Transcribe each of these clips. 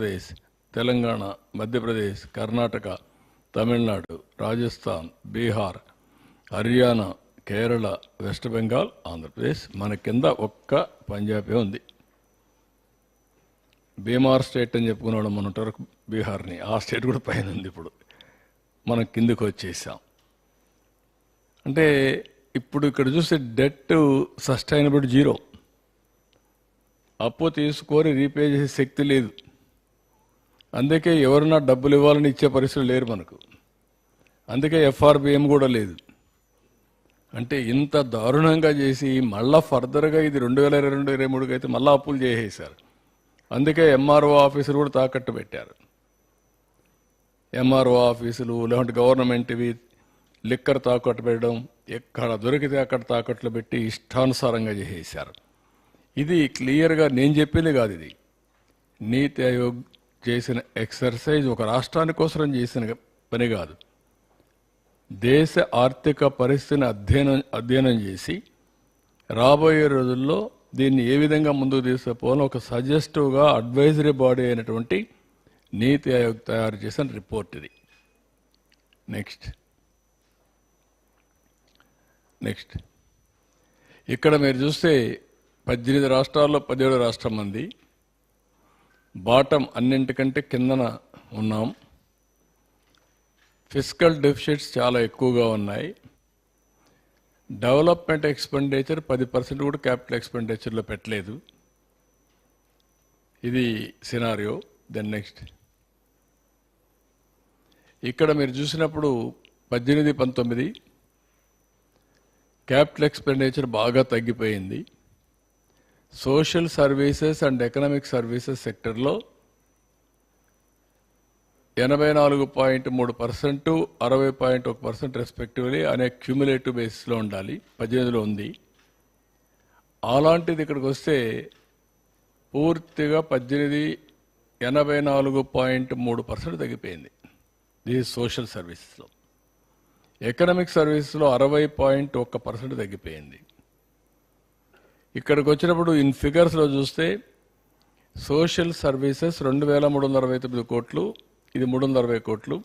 Pradesh, Telangana, Madhya Pradesh, Karnataka, Tamil Nadu, Rajasthan, Bihar, Haryana, Kerala, west Bengal, Andhra Pradesh. మన కింద ఒక్క పంజాబే ఉంది. బీమార్ స్టేట్ అని చెప్పుకున్నాడు మన వరకు బీహార్ని. ఆ స్టేట్ కూడా పైన ఉంది. ఇప్పుడు మనం కిందకు వచ్చేసాం. అంటే ఇప్పుడు ఇక్కడ చూస్తే డెట్ సస్టైనబుల్ 0. అప్పు తీసుకొని రీపే చేసే శక్తి లేదు. అందుకే ఎవరన్నా డబ్బులు ఇవ్వాలని ఇచ్చే పరిస్థితులు లేరు మనకు. అందుకే ఎఫ్ఆర్బిఎం కూడా లేదు. అంటే ఇంత దారుణంగా చేసి మళ్ళా ఫర్దర్గా ఇది 2022-23 అయితే మళ్ళీ అప్పులు చేసేసారు. అందుకే ఎంఆర్ఓ ఆఫీసులు కూడా తాకట్టు పెట్టారు. ఎంఆర్ఓ ఆఫీసులు లేదంటే గవర్నమెంట్వి లిక్కర్ తాకట్టు పెట్టడం, ఎక్కడ దొరికితే అక్కడ తాకట్లు పెట్టి ఇష్టానుసారంగా చేసేసారు. ఇది క్లియర్గా నేను చెప్పింది కాదు. ఇది నీతి ఆయోగ్ చేసిన ఎక్సర్సైజ్, ఒక రాష్ట్రాని కోసం చేసిన పని కాదు. దేశ ఆర్థిక పరిస్థితిని అధ్యయనం చేసి రాబోయే రోజుల్లో దీన్ని ఏ విధంగా ముందుకు తీసుకుపోవాలో ఒక సజెస్టివ్గా అడ్వైజరీ బాడీ అయినటువంటి నీతి ఆయోగ్ తయారు చేసిన రిపోర్ట్ ఇది. నెక్స్ట్ ఇక్కడ మీరు చూస్తే 18 రాష్ట్రాల్లో 17 రాష్ట్రం మంది బాటం అన్నింటికంటే కిందన ఉన్నాం. ఫిస్కల్ డెఫిసిట్స్ చాలా ఎక్కువగా ఉన్నాయి. డెవలప్మెంట్ ఎక్స్పెండిచర్ 10% కూడా క్యాపిటల్ ఎక్స్పెండిచర్లో పెట్టలేదు. ఇది సినారియో. దెన్ నెక్స్ట్ ఇక్కడ మీరు చూసినప్పుడు 18-19 క్యాపిటల్ ఎక్స్పెండిచర్ బాగా తగ్గిపోయింది. Social services and economic services సెక్టర్లో 84.3%, 60.1% రెస్పెక్టివ్లీ అనే క్యూములేటివ్ బేసిస్లో ఉండాలి. 18లో ఉంది. అలాంటిది ఇక్కడికి వస్తే పూర్తిగా 18 84.3% తగ్గిపోయింది. ఇది సోషల్ సర్వీసెస్లో. ఎకనామిక్ సర్వీసెస్లో 60.1% తగ్గిపోయింది. ఇక్కడికి వచ్చినప్పుడు ఇన్ ఫిగర్స్లో చూస్తే సోషల్ సర్వీసెస్ 2369 కోట్లు, ఇది 360 కోట్లు.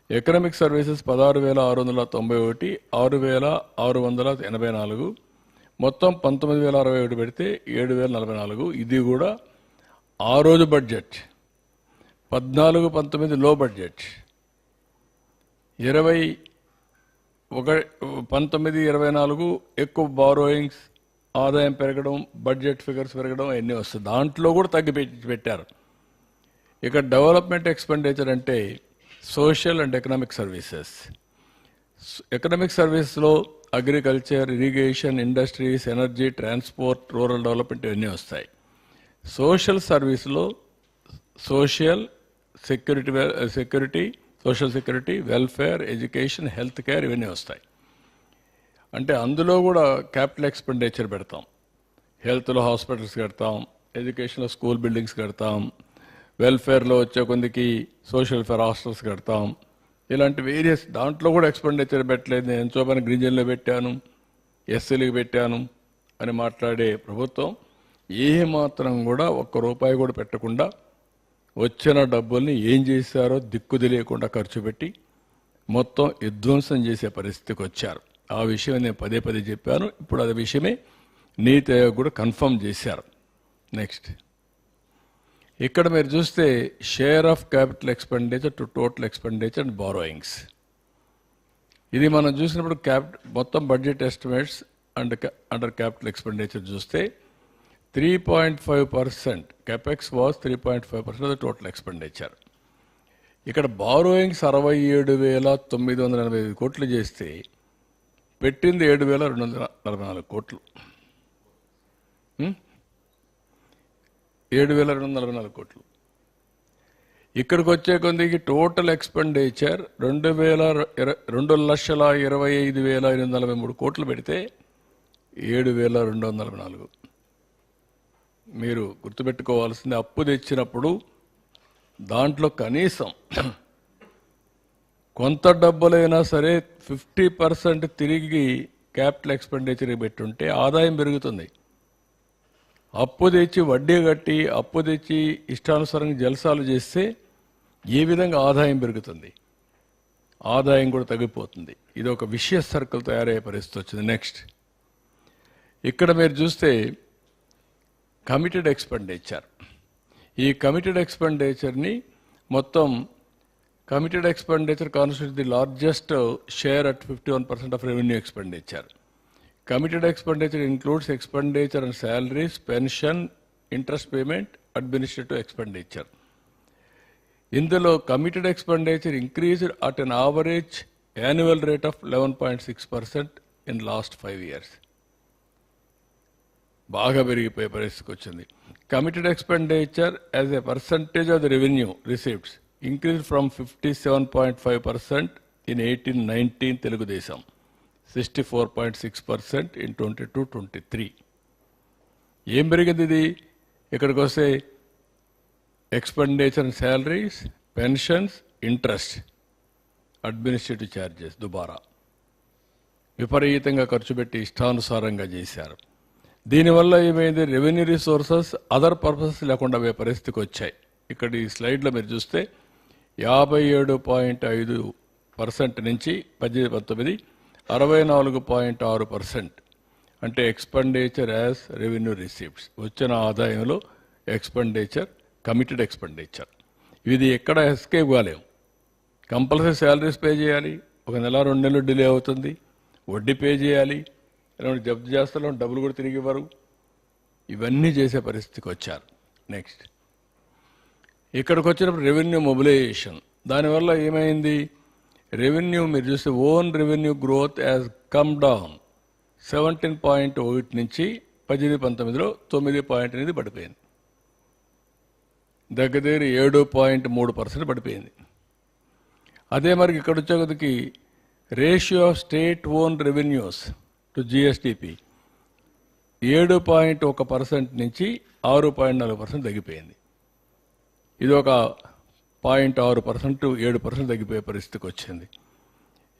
ఎకనామిక్ సర్వీసెస్ 16,691, 6,684, మొత్తం 19,061 పెడితే 7,044. ఇది కూడా ఆ రోజు బడ్జెట్. 14-19 లో బడ్జెట్. 19-24 ఎక్కువ బారోయింగ్స్, ఆదాయం పెరగడం, బడ్జెట్ ఫిగర్స్ పెరగడం అన్నీ వస్తుంది. దాంట్లో కూడా పెట్టారు. ఇక డెవలప్మెంట్ ఎక్స్పెండిచర్ అంటే social and economic services. Economic సర్వీస్లో agriculture, irrigation, industries, energy, transport, rural development ఇవన్నీ వస్తాయి. సోషల్ సర్వీస్లో social security, social security, welfare, education, health care ఇవన్నీ వస్తాయి. అంటే అందులో కూడా క్యాపిటల్ ఎక్స్పెండిచర్ పెడతాం. హెల్త్లో హాస్పిటల్స్ కడతాం, ఎడ్యుకేషన్లో స్కూల్ బిల్డింగ్స్ కడతాం, వెల్ఫేర్లో వచ్చే కొందికి సోషల్ వెల్ఫేర్ హాస్టల్స్ కడతాం. ఇలాంటి వేరియస్ దాంట్లో కూడా ఎక్స్పెండిచర్ పెట్టలేదు. నేను ఎంతో పని గిరిజనులు పెట్టాను, ఎస్సీలకు పెట్టాను అని మాట్లాడే ప్రభుత్వం ఏ మాత్రం కూడా ₹1 కూడా పెట్టకుండా వచ్చిన డబ్బుల్ని ఏం చేశారో దిక్కు తెలియకుండా ఖర్చు పెట్టి మొత్తం విధ్వంసం చేసే పరిస్థితికి వచ్చారు. ఆ విషయం నేను పదే చెప్పాను. ఇప్పుడు అదే విషయమే నీతి ఆయోగ్ కూడా కన్ఫర్మ్ చేశారు. నెక్స్ట్ ఇక్కడ మీరు చూస్తే share of capital expenditure to total expenditure and borrowings. ఇది మనం చూసినప్పుడు మొత్తం budget estimates under capital expenditure చూస్తే 3.5%. capex was 3.5% of the total expenditure. ఇక్కడ బారోయింగ్స్ 67,985 కోట్లు చేస్తే పెట్టింది 7,244 కోట్లు. 7,244 కోట్లు. ఇక్కడికి వచ్చే కొందికి టోటల్ ఎక్స్పెండిచర్ 2,25,843 కోట్లు పెడితే 7,244. మీరు గుర్తుపెట్టుకోవాల్సింది, అప్పు తెచ్చినప్పుడు దాంట్లో కనీసం కొంత డబ్బులైనా సరే 50% తిరిగి క్యాపిటల్ ఎక్స్పెండిచర్ పెట్టుంటే ఆదాయం పెరుగుతుంది. అప్పు తెచ్చి వడ్డీ కట్టి అప్పు తెచ్చి ఇష్టానుసారంగా జలసాలు చేస్తే ఏ విధంగా ఆదాయం పెరుగుతుంది? ఆదాయం కూడా తగ్గిపోతుంది. ఇది ఒక విషియస్ సర్కిల్ తయారయ్యే పరిస్థితి వచ్చింది. నెక్స్ట్, ఇక్కడ మీరు చూస్తే కమిటెడ్ ఎక్స్పెండిచర్. ఈ కమిటెడ్ ఎక్స్పెండిచర్ని మొత్తం committed expenditure constitute the largest share at 51% of revenue expenditure. Committed expenditure includes expenditure on salaries, pension, interest payment, administrative expenditure. ఇందులో committed expenditure increased at an average annual rate of 11.6% in last 5 years. బాగా పెరిగిపోయే పరిస్థితికి వచ్చింది. Committed expenditure as a percentage of the revenue receipts increased from 57.5% in 18-19 Telugu-Desam. 64.6% in 22-23. ఏం పెరిగింది ఇది? ఇక్కడికి వస్తే expenditure salaries, pensions, interest, administrative charges దుబారా విపరీతంగా ఖర్చు పెట్టి ఇష్టానుసారంగా చేశారు. దీనివల్ల ఏమైంది? రెవెన్యూ రిసోర్సెస్ అదర్ పర్పసెస్ లేకుండా పోయే పరిస్థితికి వచ్చాయి. ఇక్కడ ఈ స్లైడ్లో మీరు చూస్తే 57.5% నుంచి 18-19 64.6%. అంటే ఎక్స్పెండిచర్ యాజ్ రెవెన్యూ రిసీప్ట్స్, వచ్చిన ఆదాయంలో ఎక్స్పెండిచర్, కమిటెడ్ ఎక్స్పెండిచర్. ఇది ఎక్కడ ఎస్కేప్ కాలేము. కంపల్సరీ శాలరీస్ పే చేయాలి, ఒక నెల 2 నెలలు డిలే అవుతుంది, వడ్డీ పే చేయాలి, జప్తు చేస్తాలో డబ్బులు కూడా తిరిగి ఇవ్వరు. ఇవన్నీ చేసే పరిస్థితికి వచ్చారు. నెక్స్ట్, ఇక్కడికి వచ్చినప్పుడు రెవెన్యూ మొబిలైజేషన్. దానివల్ల ఏమైంది? రెవెన్యూ మీరు చూస్తే own revenue growth as come down 17.1 నుంచి 18-19లో 9.8 పడిపోయింది. దగ్గర 7.3% పడిపోయింది. అదే మరి ఇక్కడ వచ్చేకొద్దికి ratio of state own revenues to GSDP 7.1% నుంచి 6.4% తగ్గిపోయింది. ఇది ఒక 0.6%, 7% తగ్గిపోయే పరిస్థితికి వచ్చింది.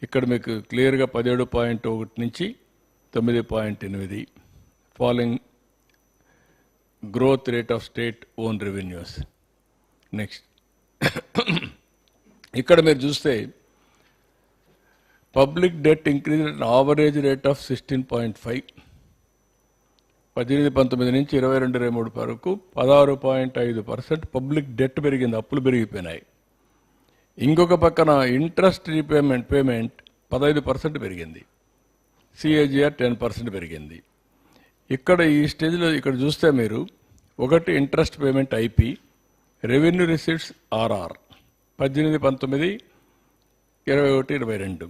ఇక్కడ మీకు క్లియర్గా 17.1 నుంచి 9.8 following growth rate of state own revenues. Next, ఇక్కడ మీరు చూస్తే public debt increase at average rate of 16.5. 18-19 నుంచి 22-23 వరకు 16.5% పబ్లిక్ డెట్ పెరిగింది, అప్పులు పెరిగిపోయినాయి. ఇంకొక పక్కన ఇంట్రెస్ట్ రీపేమెంట్ 15% పెరిగింది, సిఏజిఆర్ 10% పెరిగింది. ఇక్కడ ఈ స్టేజ్లో ఇక్కడ చూస్తే మీరు ఒకటి interest payment IP, revenue receipts RR 18-19, 21-22.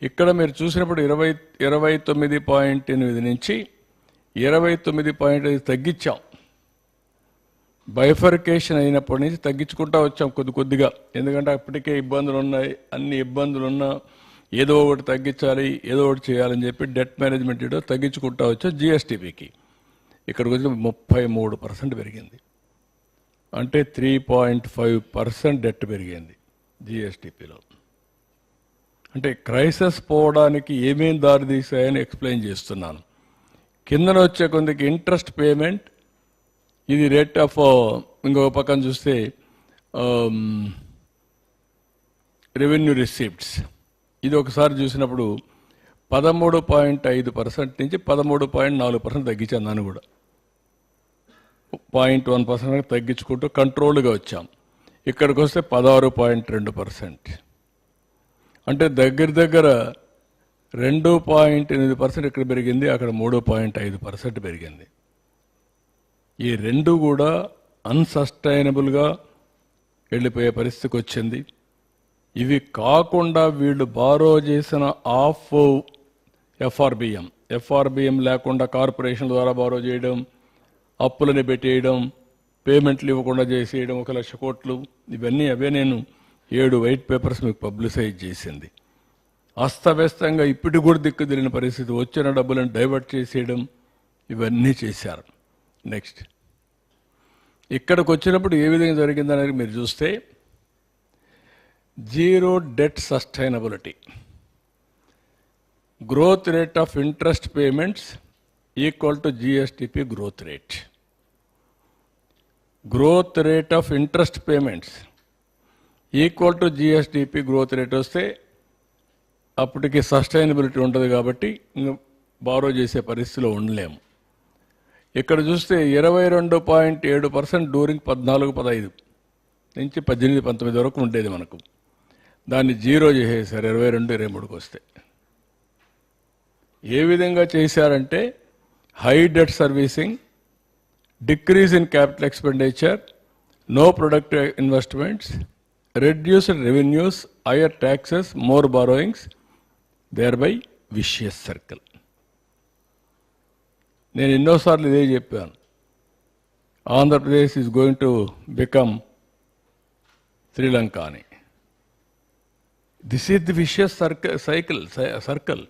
ఇక్కడ మీరు చూసినప్పుడు 29.8 నుంచి 29.5 తగ్గించాం. బైఫర్కేషన్ అయినప్పటి నుంచి తగ్గించుకుంటా వచ్చాం కొద్దిగా. ఎందుకంటే అప్పటికే ఇబ్బందులు ఉన్నాయి, అన్ని ఇబ్బందులు ఉన్నా ఏదో ఒకటి తగ్గించాలి, ఏదో ఒకటి చేయాలని చెప్పి డెట్ మేనేజ్మెంట్ ఏదో తగ్గించుకుంటా వచ్చాం. జిఎస్టిపికి ఇక్కడికి వచ్చి 33% పెరిగింది. అంటే 3.5% డెట్ పెరిగింది జిఎస్టిపిలో. అంటే క్రైసిస్ పోవడానికి ఏమేం దారి తీసాయని ఎక్స్ప్లెయిన్ చేస్తున్నాను. కిందన వచ్చే కొందికి ఇంట్రెస్ట్ పేమెంట్, ఇది రేట్ ఆఫ్, ఇంకొక పక్కన చూస్తే రెవెన్యూ రిసీప్ట్స్, ఇది ఒకసారి చూసినప్పుడు 13.5% నుంచి 13.4% తగ్గించాను. దాన్ని కూడా 0.1% తగ్గించుకుంటూ కంట్రోల్గా వచ్చాం. ఇక్కడికి వస్తే 16.2%. అంటే దగ్గర 2.8% ఇక్కడ పెరిగింది, అక్కడ 3.5% పెరిగింది. ఈ రెండు కూడా అన్సస్టైనబుల్గా వెళ్ళిపోయే పరిస్థితికి వచ్చింది. ఇవి కాకుండా వీళ్ళు బారో చేసిన ఎఫ్ఆర్బిఎం లేకుండా కార్పొరేషన్ ద్వారా బారో చేయడం, అప్పులని పెట్టేయడం, పేమెంట్లు ఇవ్వకుండా చేసేయడం 1,00,000 కోట్లు, ఇవన్నీ అవే నేను 7 వైట్ పేపర్స్ మీకు పబ్లిసైజ్ చేసింది. అస్తవ్యస్తంగా ఇప్పటి కూడా దిక్కు తెలియని పరిస్థితి, వచ్చిన డబ్బులను డైవర్ట్ చేసేయడం, ఇవన్నీ చేశారు. నెక్స్ట్, ఇక్కడికి వచ్చినప్పుడు ఏ విధంగా జరిగిందనేది మీరు చూస్తే zero debt sustainability, growth rate of interest payments equal to GSDP growth rate. Growth rate of interest payments equal to GSDP growth rate వస్తే అప్పటికి సస్టైనబిలిటీ ఉంటుంది కాబట్టి బారో చేసే పరిస్థితిలో ఉండలేము. ఇక్కడ చూస్తే 22.7% డ్యూరింగ్ 14-15 నుంచి 18-19 వరకు ఉండేది మనకు. దాన్ని జీరో చేసేసారు 22-23కి వస్తే. ఏ విధంగా చేశారంటే high debt servicing, decrease in capital expenditure, no productive investments, reduced revenues, higher taxes, more borrowings, thereby vicious circle. నేను ఎన్నోసార్లు ఇదే చెప్పాను. Andhra Pradesh is going to become Sri Lanka అని. This is the vicious circle.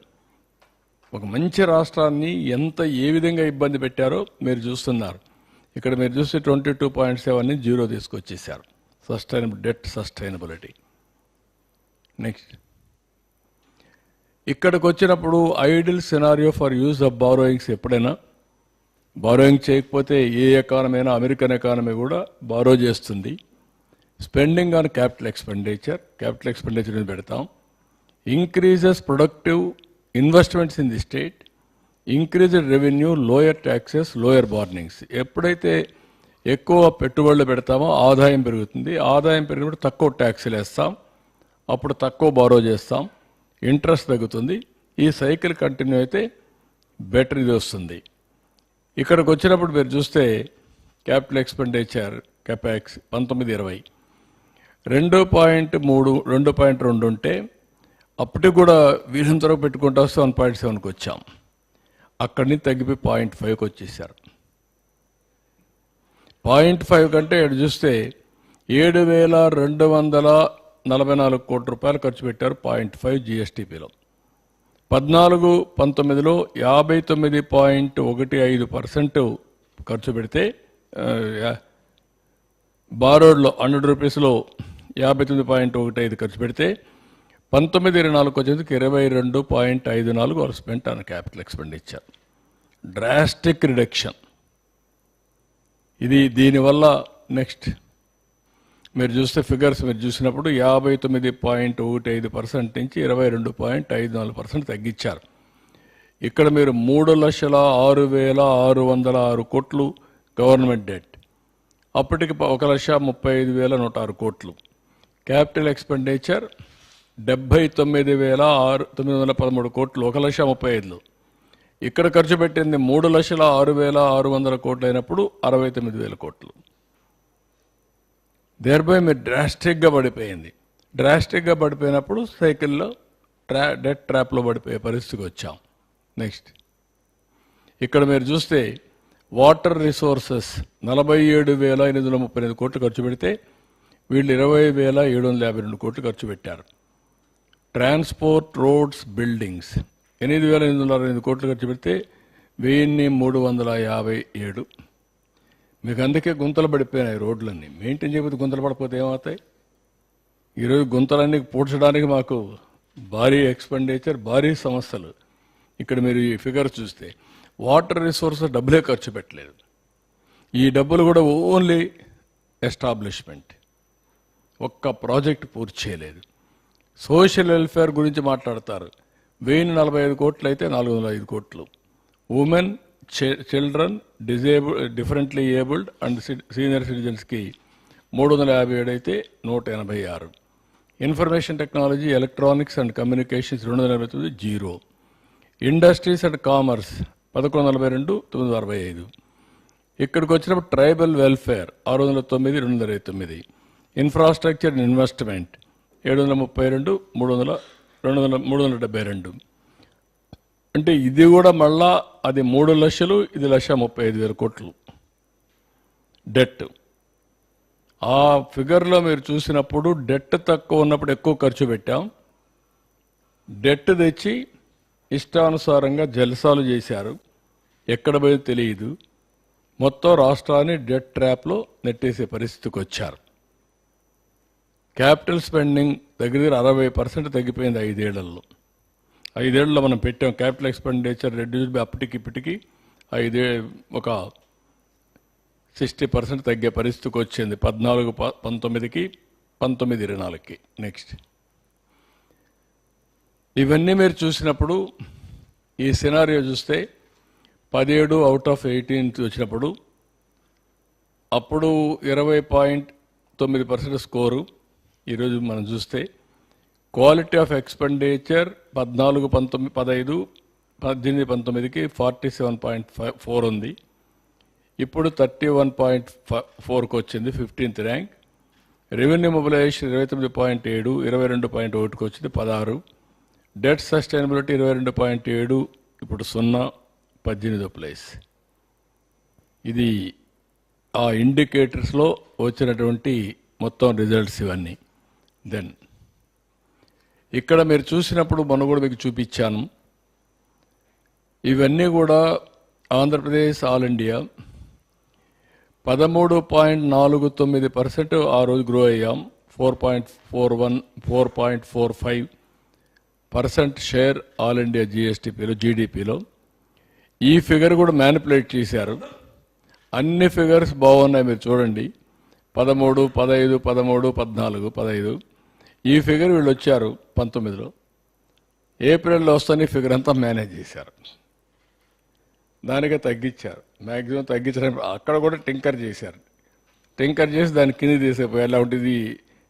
ఒక మంచి రాష్ట్రాన్ని ఏ విధంగా ఇబ్బంది పెట్టారో మీరు చూస్తున్నారు. ఇక్కడ మీరు చూస్తే 22.7ని జీరో తీసుకొచ్చేసారు. Debt sustainability. నెక్స్ట్, ఇక్కడికి వచ్చినప్పుడు ideal scenario for use of borrowings. ఎప్పుడైనా బారోయింగ్ చేయకపోతే ఏ ఎకానమీ అయినా, అమెరికన్ ఎకానమీ కూడా బారో చేస్తుంది. స్పెండింగ్ ఆన్ క్యాపిటల్ ఎక్స్పెండిచర్ పెడతాం. Increases productive investments in the state, increased revenue, lower taxes, lower borrowings. ఎప్పుడైతే ఎక్కువ పెట్టుబడులు పెడతామో ఆదాయం పెరుగుతుంది. ఆదాయం పెరిగినప్పుడు తక్కువ ట్యాక్స్లు వేస్తాం, అప్పుడు తక్కువ బారో చేస్తాం, ఇంట్రెస్ట్ తగ్గుతుంది. ఈ సైకిల్ కంటిన్యూ అయితే బెటర్ ఇది వస్తుంది. ఇక్కడికి వచ్చినప్పుడు మీరు చూస్తే క్యాపిటల్ ఎక్స్పెండిచర్ కెపాక్స్ 19-20 2.2 ఉంటే అప్పటికి కూడా వీరంతో పెట్టుకుంటూ వస్తే 1.7కి వచ్చాం. అక్కడి నుంచి తగ్గిపోయి 0.5కి వచ్చేసారు. 0.5 కంటే ఇక్కడ చూస్తే 7,244 కోట్ల రూపాయలు ఖర్చు పెట్టారు 0.5 జిఎస్టిపిలో. 14-19లో 59.15% ఖర్చు పెడితే బారోడ్లో 100 రూపీస్లో 59.15 ఖర్చు పెడితే 19-24 వచ్చేందుకు 22.54 are spent on capital expenditure. Drastic reduction ఇది. దీనివల్ల నెక్స్ట్ మీరు చూస్తే ఫిగర్స్ మీరు చూసినప్పుడు 59.15% నుంచి 22.54% తగ్గించారు. ఇక్కడ మీరు 3,06,606 కోట్లు గవర్నమెంట్ డెట్, అప్పటికి 1,35,106 కోట్లు. క్యాపిటల్ ఎక్స్పెండిచర్ 79,913 కోట్లు, 1,35,000. ఇక్కడ ఖర్చు పెట్టింది 3,06,600 కోట్లు అయినప్పుడు 69,000 కోట్లు. దేర్బై మీరు డ్రాస్టిక్గా పడిపోయింది. డ్రాస్టిక్గా పడిపోయినప్పుడు సైకిల్లో డెట్ ట్రాప్లో పడిపోయే పరిస్థితికి వచ్చాం. నెక్స్ట్, ఇక్కడ మీరు చూస్తే వాటర్ రిసోర్సెస్ 47,835 కోట్లు ఖర్చు పెడితే వీళ్ళు 20,752 కోట్లు ఖర్చు పెట్టారు. ట్రాన్స్పోర్ట్, రోడ్స్, బిల్డింగ్స్ 8,865 కోట్లు ఖర్చు పెడితే 1,357. మీకు అందుకే గుంతలు పడిపోయినాయి రోడ్లన్నీ. మెయింటైన్ చేయకపోతే గుంతలు పడిపోతే ఏమవుతాయి? ఈరోజు గుంతలన్నీ పూడ్చడానికి మాకు భారీ ఎక్స్పెండిచర్, భారీ సమస్యలు. ఇక్కడ మీరు ఈ ఫిగర్ చూస్తే వాటర్ రిసోర్సెస్ డబ్బులే ఖర్చు పెట్టలేదు. ఈ డబ్బులు కూడా ఓన్లీ ఎస్టాబ్లిష్మెంట్, ఒక్క ప్రాజెక్ట్ పూర్తి చేయలేదు. సోషల్ వెల్ఫేర్ గురించి మాట్లాడతారు. 1,045 కోట్లు అయితే 405 కోట్లు. Women, children, differently abled and senior సిటిజన్స్కి 357 అయితే 186. Information technology, electronics and communications 289 zero. Industries and commerce 1142 965. ఇక్కడికి వచ్చినప్పుడు tribal welfare 609 229. Infrastructure and investment 732 372. అంటే ఇది కూడా మళ్ళా అది 3 లక్షలు, ఇది 1,35,000 కోట్లు డెట్. ఆ ఫిగర్లో మీరు చూసినప్పుడు డెట్ తక్కువ ఉన్నప్పుడు ఎక్కువ ఖర్చు పెట్టాం. డెట్ తెచ్చి ఇష్టానుసారంగా జల్సాలు చేశారు. ఎక్కడ పోయి తెలియదు. మొత్తం రాష్ట్రాన్ని డెట్ ట్రాప్లో నెట్టేసే పరిస్థితికి వచ్చారు. క్యాపిటల్ స్పెండింగ్ దగ్గర 60% తగ్గిపోయింది 5 ఏళ్లలో. 5 ఏళ్లలో మనం పెట్టాం క్యాపిటల్ ఎక్స్పెండిచర్ రెడ్యూస్ బై అప్పటికి ఇప్పటికి ఒక 60% తగ్గే పరిస్థితికి వచ్చింది 14-19కి 19-24కి. నెక్స్ట్, ఇవన్నీ మీరు చూసినప్పుడు ఈ సినారియో చూస్తే 17 అవుట్ ఆఫ్ 18 వచ్చినప్పుడు అప్పుడు 20.9% స్కోరు. ఈరోజు మనం చూస్తే క్వాలిటీ ఆఫ్ ఎక్స్పెండిచర్ 14-15 18-19కి 47.4 ఉంది. ఇప్పుడు 31.4కి వచ్చింది, 15th ర్యాంక్. రెవెన్యూ మొబిలైజేషన్ 29.7, 22.1కి వచ్చింది, 16. డెట్ సస్టైనబిలిటీ 22.7, ఇప్పుడు 0, 18వ ప్లేస్. ఇది ఆ ఇండికేటర్స్లో వచ్చినటువంటి మొత్తం రిజల్ట్స్ ఇవన్నీ. దెన్ ఇక్కడ మీరు చూసినప్పుడు మొన్న కూడా మీకు చూపించాను. ఇవన్నీ కూడా ఆంధ్రప్రదేశ్ ఆల్ ఇండియా 13.49% ఆ రోజు గ్రో అయ్యాం. 4.41, 4.45% షేర్ ఆల్ ఇండియా జిఎస్టిపిలో, జీడిపిలో. ఈ ఫిగర్ కూడా మ్యానిపులేట్ చేశారు. అన్ని ఫిగర్స్ బాగున్నాయి, మీరు చూడండి. 13, 15, 13, 14, 15. ఈ ఫిగర్ వీళ్ళు వచ్చారు 19లో. ఏప్రిల్లో వస్తానే ఫిగర్ అంతా మేనేజ్ చేశారు. దానికే తగ్గించారు, మ్యాక్సిమం తగ్గించడం. అక్కడ కూడా టింకర్ చేశారు. టింకర్ చేసి దాన్ని కింద తీసిపోయి, ఎలా ఉంటుంది,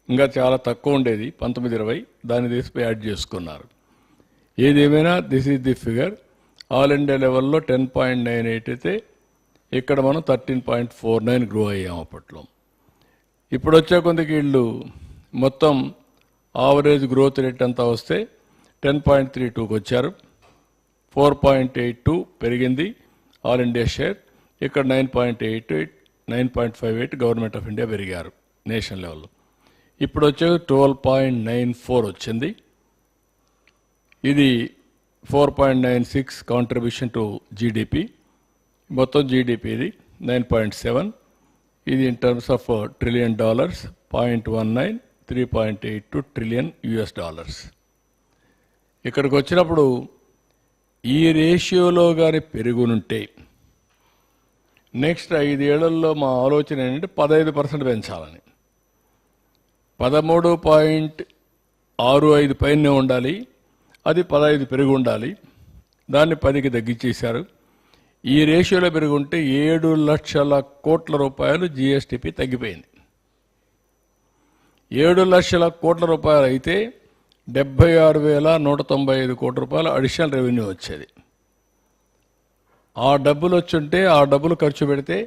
ఇంకా చాలా తక్కువ ఉండేది 19-20, దాన్ని తీసిపోయి యాడ్ చేసుకున్నారు. ఏదేమైనా this is the figure. All India లెవెల్లో 10.98 అయితే ఇక్కడ మనం 13.49 గ్రో అయ్యాం అప్పట్లో. ఇప్పుడు వచ్చే కొంతకి వీళ్ళు మొత్తం ఆవరేజ్ గ్రోత్ రేట్ అంతా వస్తే 10.32కి వచ్చారు. 4.82 పెరిగింది ఆల్ ఇండియా షేర్. ఇక్కడ 9.88, 9.58 గవర్నమెంట్ ఆఫ్ ఇండియా పెరిగారు నేషనల్ లెవెల్లో. ఇప్పుడు వచ్చే 12.94 వచ్చింది. ఇది 4.96 కాంట్రిబ్యూషన్ టు జీడిపి. మొత్తం జీడిపి ఇది 9.7. ఇది in terms of $1 trillion, 0.19, 3.82 trillion US. ఇక్కడికి వచ్చినప్పుడు ఈ రేషియోలో కానీ పెరుగునుంటే నెక్స్ట్ 5 ఏళ్లలో మా ఆలోచన ఏంటంటే 15% పెంచాలని. 13.65 పైనే ఉండాలి, అది 15 పెరిగి ఉండాలి. దాన్ని 10కి తగ్గించేశారు. ఈ రేషియోలో పెరుగుంటే 7 లక్షల కోట్ల రూపాయలు జిఎస్టిపి తగ్గిపోయింది. 7 లక్షల కోట్ల రూపాయలు అయితే 76,195 కోట్ల రూపాయలు అడిషనల్ రెవెన్యూ వచ్చేది. ఆ డబ్బులు వచ్చుంటే ఆ డబ్బులు ఖర్చు పెడితే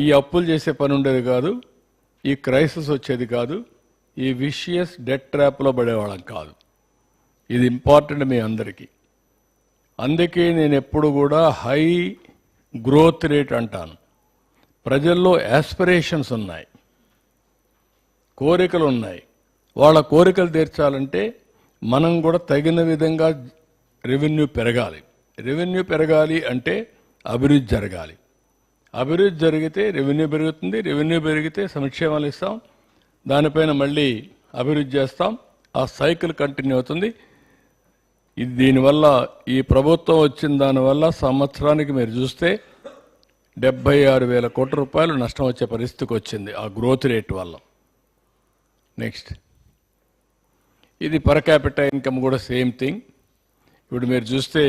ఈ అప్పులు చేసే పని ఉండేది కాదు, ఈ క్రైసిస్ వచ్చేది కాదు, ఈ విషియస్ డెట్ ట్రాప్లో పడేవాళ్ళం కాదు. ఇది ఇంపార్టెంట్ మీ అందరికీ. అందుకే నేను ఎప్పుడు కూడా హై గ్రోత్ రేట్ అంటాను. ప్రజల్లో యాస్పిరేషన్స్ ఉన్నాయి, కోరికలు ఉన్నాయి. వాళ్ళ కోరికలు తీర్చాలంటే మనం కూడా తగిన విధంగా రెవెన్యూ పెరగాలి. రెవెన్యూ పెరగాలి అంటే అభివృద్ధి జరగాలి. అభివృద్ధి జరిగితే రెవెన్యూ పెరుగుతుంది, రెవెన్యూ పెరిగితే సంక్షేమాలు ఇస్తాం, దానిపైన మళ్ళీ అభివృద్ధి చేస్తాం. ఆ సైకిల్ కంటిన్యూ అవుతుంది. ఇది దీనివల్ల ఈ ప్రభుత్వం వచ్చిన దానివల్ల సంవత్సరానికి మీరు చూస్తే 76,000 కోట్ల రూపాయలు నష్టం వచ్చే పరిస్థితికి వచ్చింది ఆ గ్రోత్ రేట్ వల్ల. నెక్స్ట్, ఇది పర్ క్యాపిటల్ ఇన్కమ్ కూడా సేమ్ థింగ్. ఇప్పుడు మీరు చూస్తే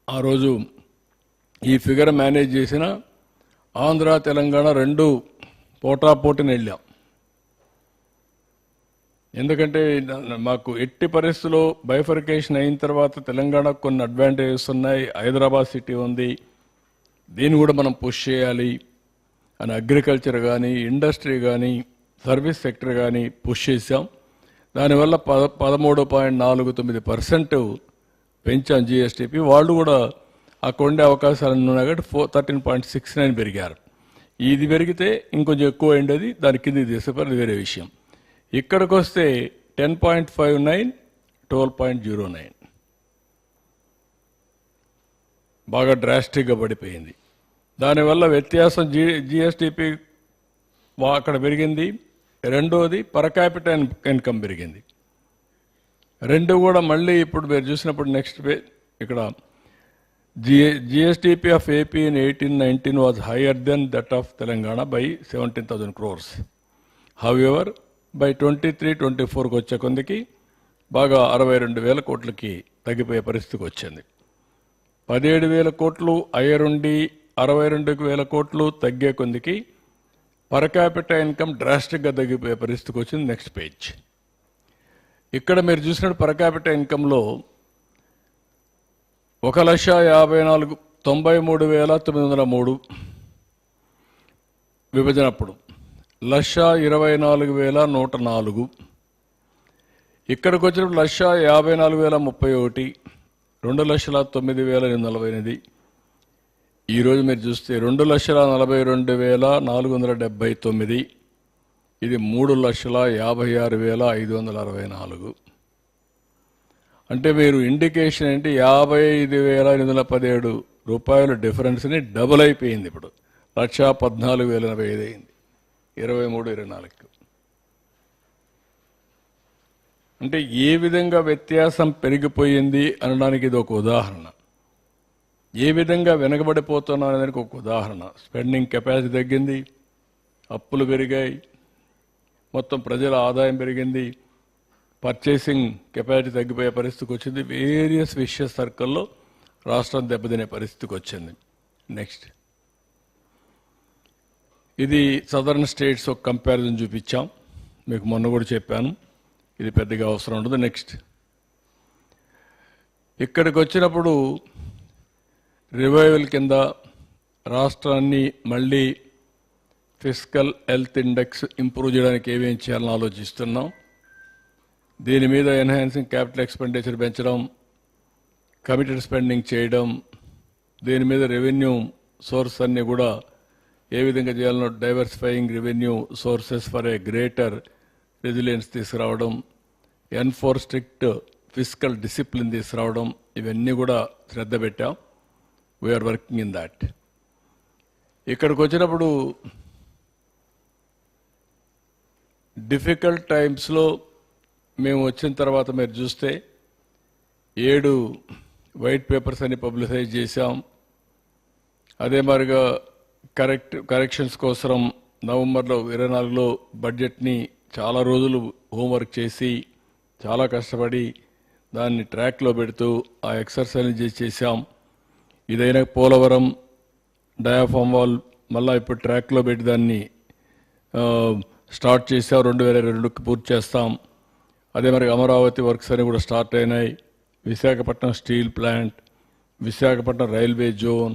ఆ రోజు ఈ ఫిగర్ మేనేజ్ చేసిన ఆంధ్ర తెలంగాణ రెండు పోటాపోటీని వెళ్ళాం. ఎందుకంటే మాకు ఎట్టి పరిస్థితుల్లో బైఫర్కేషన్ అయిన తర్వాత తెలంగాణకు కొన్ని అడ్వాంటేజెస్ ఉన్నాయి. హైదరాబాద్ సిటీ ఉంది, దీన్ని కూడా మనం పుష్ చేయాలి అని అగ్రికల్చర్ కానీ, ఇండస్ట్రీ కానీ, సర్వీస్ సెక్టర్ కానీ పుష్ చేశాం. దానివల్ల 13.49% పెంచాం జిఎస్టిపి. వాళ్ళు కూడా అక్కడ ఉండే అవకాశాలు ఉన్నాయి కాబట్టి 13.69 పెరిగారు. ఇది పెరిగితే ఇంకొంచెం ఎక్కువ అయింది, దాని కింద తీసేపారు, వేరే విషయం. ఇక్కడికి వస్తే 10.59, 12.09 బాగా డ్రాస్టిక్గా పడిపోయింది. దానివల్ల వ్యత్యాసం జిఎస్టిపి అక్కడ పెరిగింది. రెండోది పర్ క్యాపిటల్ ఇన్కమ్ పెరిగింది. రెండు కూడా మళ్ళీ ఇప్పుడు మీరు చూసినప్పుడు నెక్స్ట్ ఇక్కడ GSDP of AP in 18-19 was higher than that of Telangana by 17,000 crores. However, by 23-24 వచ్చే కొందికి బాగా 62,000 కోట్లకి తగ్గిపోయే పరిస్థితికి వచ్చింది. 17,000 కోట్లు అయ్యరుండి 62,000 కోట్లు తగ్గే కొందికి పర్ క్యాపిటల్ ఇన్కమ్ డ్రాస్టిక్గా తగ్గిపోయే పరిస్థితికి వచ్చింది. Next page. ఇక్కడ మీరు చూసినట్టు పర్ క్యాపిటల్ ఇన్కంలో 1,93,903 విభజన అప్పుడు 1,24,104. ఇక్కడికి వచ్చినప్పుడు 1,54,031, 2,09,848. ఈరోజు మీరు చూస్తే 2,42,479, ఇది 3,56,564. అంటే మీరు ఇండికేషన్ ఏంటి, 55,817 రూపాయల డిఫరెన్స్ని డబుల్ అయిపోయింది. ఇప్పుడు 1,14,085 అయింది 23-24. అంటే ఏ విధంగా వ్యత్యాసం పెరిగిపోయింది అనడానికి ఇది ఒక ఉదాహరణ. ఏ విధంగా వెనకబడిపోతున్నాం అనేదానికి ఒక ఉదాహరణ. స్పెండింగ్ కెపాసిటీ తగ్గింది, అప్పులు పెరిగాయి, మొత్తం ప్రజల ఆదాయం పెరిగింది, పర్చేసింగ్ కెపాసిటీ తగ్గిపోయే పరిస్థితికి వచ్చింది. వేరియస్ విషయ సర్కిల్లో రాష్ట్రం దెబ్బతినే పరిస్థితికి వచ్చింది. నెక్స్ట్, ఇది సదర్న్ స్టేట్స్ ఒక కంపారిజన్ చూపించాం, మీకు మొన్న కూడా చెప్పాను, ఇది పెద్దగా అవసరం ఉండదు. నెక్స్ట్, ఇక్కడికి వచ్చినప్పుడు రివైవల్ కింద రాష్ట్రాన్ని మళ్ళీ ఫిస్కల్ హెల్త్ ఇండెక్స్ ఇంప్రూవ్ చేయడానికి ఏమేం చేయాలని ఆలోచిస్తున్నాం. దీని మీద ఎన్హాన్సింగ్ క్యాపిటల్ ఎక్స్పెండిచర్ పెంచడం, కమిటెడ్ స్పెండింగ్ చేయడం, దీని మీద రెవెన్యూ సోర్స్ అన్ని కూడా ఏ విధంగా చేయాలనో diversifying revenue sources for a greater resilience తీసుకురావడం, ఎన్ఫోర్ స్ట్రిక్ట్ ఫిస్కల్ డిసిప్లిన్ తీసుకురావడం, ఇవన్నీ కూడా శ్రద్ధ పెట్టాం. We're working in that. ఇక్కడికి వచ్చినప్పుడు డిఫికల్ట్ టైమ్స్లో మేము వచ్చిన తర్వాత మీరు చూస్తే 7 వైట్ పేపర్స్ అని పబ్లిసైజ్ చేశాం. అదే మాదిరిగా కరెక్షన్స్ కోసం నవంబర్లో 24లో బడ్జెట్ని చాలా రోజులు హోంవర్క్ చేసి చాలా కష్టపడి దాన్ని ట్రాక్లో పెడుతూ ఆ ఎక్సర్సైజ్ చేసాం. ఇదైనా పోలవరం డయాఫామ్ వాల్ మళ్ళీ ఇప్పుడు ట్రాక్లో పెట్టి దాన్ని స్టార్ట్ చేసాం. 2022కి పూర్తి చేస్తాం. అదే మరి అమరావతి వర్క్స్ అని కూడా స్టార్ట్ అయినాయి. Visakhapatnam steel plant, Visakhapatnam railway zone,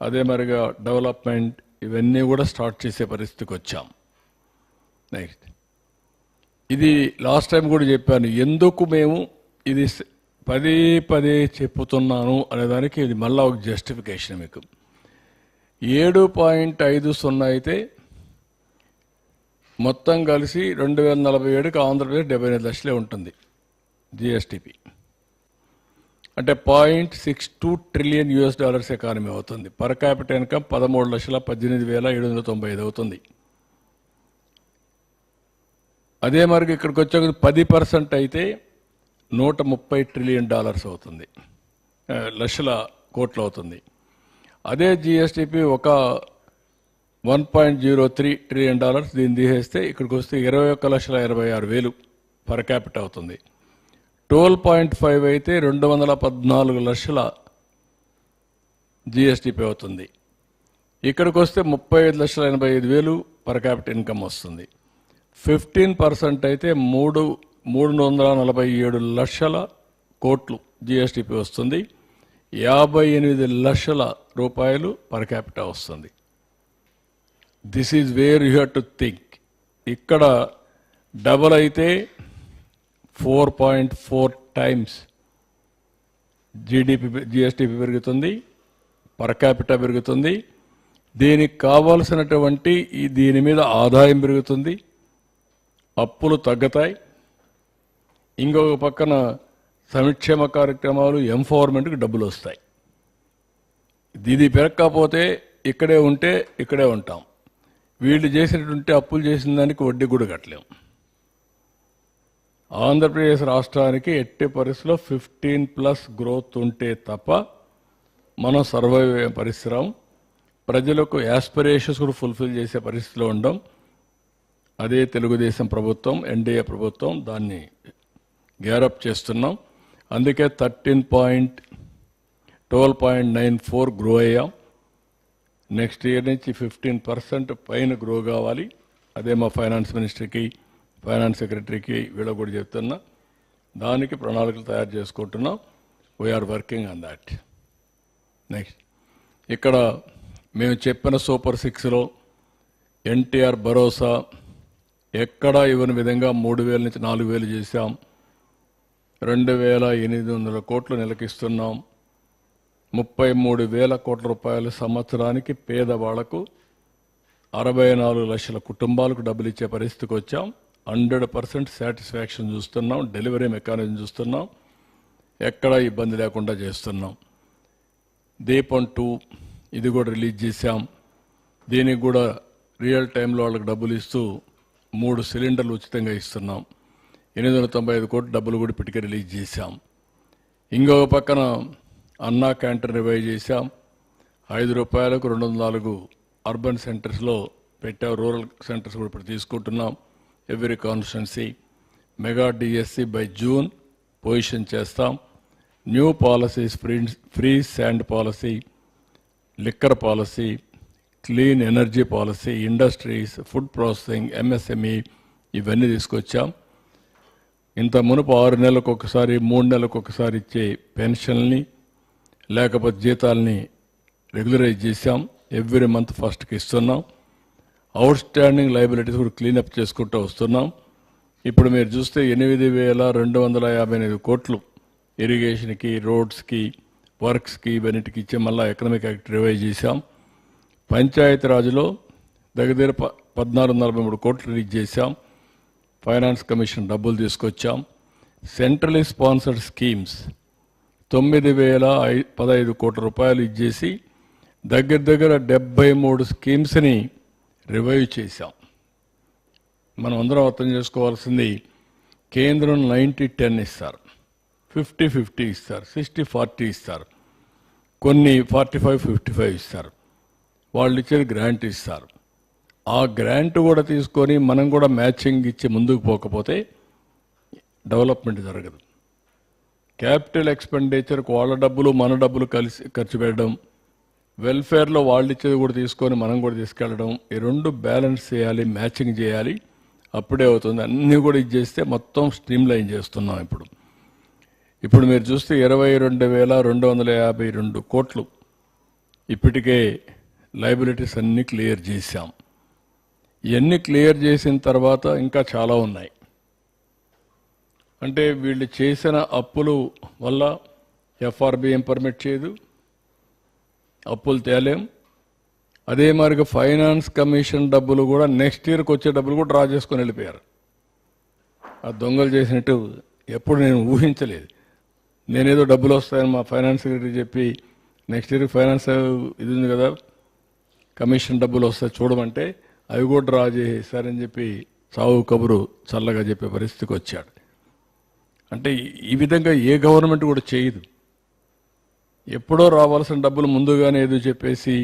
అదే మరిగా డెవలప్మెంట్, ఇవన్నీ కూడా స్టార్ట్ చేసే పరిస్థితికి వచ్చాం. నెక్స్ట్, ఇది లాస్ట్ టైం కూడా చెప్పాను, ఎందుకు మేము ఇది పదే పదే చెప్పుతున్నాను అనేదానికి ఇది మళ్ళా ఒక జస్టిఫికేషన్. మీకు 7.50 అయితే మొత్తం కలిసి 2047కి ఆంధ్రప్రదేశ్ 75 లక్షలే ఉంటుంది జిఎస్టిపి. అంటే $0.62 ట్రిలియన్ ఎకానమీ అవుతుంది. పర్ క్యాపిటల్ ఇన్కమ్ 13,18,795 అవుతుంది. అదే మరి ఇక్కడికి వచ్చే 10% అయితే $130 ట్రిలియన్ అవుతుంది, లక్షల కోట్లు అవుతుంది. అదే జిఎస్టిపి ఒక $1.03 ట్రిలియన్ దీన్ని తీసేస్తే ఇక్కడికి వస్తే 21,26,000 పర్ క్యాపిటల్ అవుతుంది. 12.5 అయితే 214 లక్షల జిఎస్టిపి అవుతుంది. ఇక్కడికి వస్తే 35,85,000 పర్ క్యాపిటల్ ఇన్కమ్ వస్తుంది. 15% అయితే 347 లక్షల కోట్లు జిఎస్టిపి వస్తుంది. 58 లక్షల రూపాయలు పర్ క్యాపిటల్ వస్తుంది. This is where you have to think. ఇక్కడ డబల్ అయితే 4.4 టైమ్స్ జిఎస్టిపి పెరుగుతుంది, పర్ క్యాపిటల్ పెరుగుతుంది. దీనికి కావాల్సినటువంటి దీని మీద ఆదాయం పెరుగుతుంది, అప్పులు తగ్గుతాయి. ఇంకొక పక్కన సంక్షేమ కార్యక్రమాలు, ఎంపవర్మెంట్కి డబ్బులు వస్తాయి. ఇది పెరగకపోతే ఇక్కడే ఉంటే ఇక్కడే ఉంటాం. వీళ్ళు చేసినటువంటి అప్పులు చేసిన దానికి వడ్డీ కూడా కట్టలేం. ఆంధ్రప్రదేశ్ రాష్ట్రానికి ఎట్టి పరిస్థితుల్లో 15+ గ్రోత్ ఉంటే తప్ప మనం సర్వైవ్ అయ్యే పరిస్థితి, ప్రజలకు యాస్పిరేషన్స్ కూడా ఫుల్ఫిల్ చేసే పరిస్థితిలో ఉండం. అదే తెలుగుదేశం ప్రభుత్వం, ఎన్డీఏ ప్రభుత్వం దాన్ని గ్యారప్ చేస్తున్నాం. అందుకే 12.94 గ్రో అయ్యాం. నెక్స్ట్ ఇయర్ నుంచి 15% పైన గ్రో కావాలి. అదే మా ఫైనాన్స్ మినిస్టర్కి, ఫైనాన్స్ సెక్రటరీకి వీళ్ళకి కూడా చెప్తున్నా. దానికి ప్రణాళికలు తయారు చేసుకుంటున్నాం. We're working on that. Next ఇక్కడ మేము చెప్పిన సూపర్ 6లో ఎన్టీఆర్ భరోసా ఎక్కడా ఇవ్వని విధంగా 3,000 నుంచి 4,000 చేశాం. 2,800 కోట్లు నెలకిస్తున్నాం. 33,000 కోట్ల రూపాయలు సంవత్సరానికి పేదవాళ్లకు 64 లక్షల కుటుంబాలకు డబ్బులు ఇచ్చే పరిస్థితికి వచ్చాం. 100% సాటిస్ఫాక్షన్ చూస్తున్నాం. డెలివరీ మెకానిజం చూస్తున్నాం. ఎక్కడా ఇబ్బంది లేకుండా చేస్తున్నాం. దీపం 2 ఇది కూడా రిలీజ్ చేశాం. దీనికి కూడా రియల్ టైంలో వాళ్ళకి డబ్బులు ఇస్తూ 3 సిలిండర్లు ఉచితంగా ఇస్తున్నాం. 895 కోట్ల డబ్బులు కూడా ఇప్పటికే రిలీజ్ చేశాం. ఇంకొక పక్కన అన్నా క్యాంటీన్ రివైవ్ చేశాం. ₹5 204 అర్బన్ సెంటర్స్లో పెట్టాం. రూరల్ సెంటర్స్ కూడా ఇప్పుడు తీసుకుంటున్నాం. Every constituency mega DSC by June position చేస్తాం. New policies, free sand policy, liquor policy, clean energy policy, industries, food processing, MSME ఇవన్నీ తీసుకొచ్చాం. ఇంత మునుపు 6 నెలలకు ఒకసారి, 3 నెలలకు ఒకసారి ఇచ్చే పెన్షన్ని లేకపోతే జీతాలని రెగ్యులరైజ్ చేశాం. ఎవ్రీ మంత్ ఫస్ట్కి ఇస్తున్నాం. అవుట్ స్టాండింగ్ లయబిలిటీస్ కూడా క్లీనప్ చేసుకుంటూ వస్తున్నాం. ఇప్పుడు మీరు చూస్తే 8,259 కోట్లు ఇరిగేషన్కి, రోడ్స్కి, వర్క్స్కి, ఇవన్నిటికి ఇచ్చే మళ్ళీ ఎకనామిక్ యాక్ట్ రివైజ్ చేశాం. పంచాయతీరాజ్లో దగ్గర 1,443 కోట్లు రిలీజ్ చేశాం. ఫైనాన్స్ కమిషన్ డబ్బులు తీసుకొచ్చాం. సెంట్రలీ స్పాన్సర్డ్ స్కీమ్స్ 9,015 కోట్ల రూపాయలు ఇచ్చేసి దగ్గర 73 స్కీమ్స్ని రివైవ్ చేశాం. మనం అందరం అర్థం చేసుకోవాల్సింది, కేంద్రం 90-10 ఇస్తారు, 50-50 ఇస్తారు, 60-40 ఇస్తారు, కొన్ని 45-55 ఇస్తారు. వాళ్ళు ఇచ్చేది గ్రాంట్ ఇస్తారు. ఆ గ్రాంట్ కూడా తీసుకొని మనం కూడా మ్యాచింగ్ ఇచ్చి ముందుకు పోకపోతే డెవలప్మెంట్ జరగదు. క్యాపిటల్ ఎక్స్పెండిచర్కి వాళ్ళ డబ్బులు మన డబ్బులు కలిసి ఖర్చు పెట్టడం, వెల్ఫేర్లో వాళ్ళు ఇచ్చేది కూడా తీసుకొని మనం కూడా తీసుకెళ్ళడం, ఈ రెండు బ్యాలెన్స్ చేయాలి, మ్యాచింగ్ చేయాలి. అప్పుడే అవుతుంది. అన్నీ కూడా ఇది చేస్తే మొత్తం స్ట్రీమ్ లైన్ చేస్తున్నాం. ఇప్పుడు మీరు చూస్తే 22,252 కోట్లు ఇప్పటికే లయబిలిటీస్ అన్నీ క్లియర్ చేశాం. ఇవన్నీ క్లియర్ చేసిన తర్వాత ఇంకా చాలా ఉన్నాయి. అంటే వీళ్ళు చేసిన అప్పులు వల్ల ఎఫ్ఆర్బిఎం పర్మిట్ చేయదు, అప్పులు తేలేం. అదే మరిగా ఫైనాన్స్ కమిషన్ డబ్బులు కూడా నెక్స్ట్ ఇయర్కి వచ్చే డబ్బులు కూడా డ్రా చేసుకొని వెళ్ళిపోయారు. ఆ దొంగలు చేసినట్టు ఎప్పుడు నేను ఊహించలేదు. నేనేదో డబ్బులు వస్తాయని మా ఫైనాన్స్ సెక్రటరీ చెప్పి నెక్స్ట్ ఇయర్ ఫైనాన్స్ ఇది ఉంది కదా, కమిషన్ డబ్బులు వస్తాయి చూడమంటే అవి కూడా డ్రా చేసేసారని చెప్పి సావు కబురు చల్లగా చెప్పే పరిస్థితికి వచ్చాడు. అంటే ఈ విధంగా ఏ గవర్నమెంట్ కూడా చేయదు. ఎప్పుడో రావాల్సిన డబ్బులు ముందుగానే ఏదో చెప్పేసి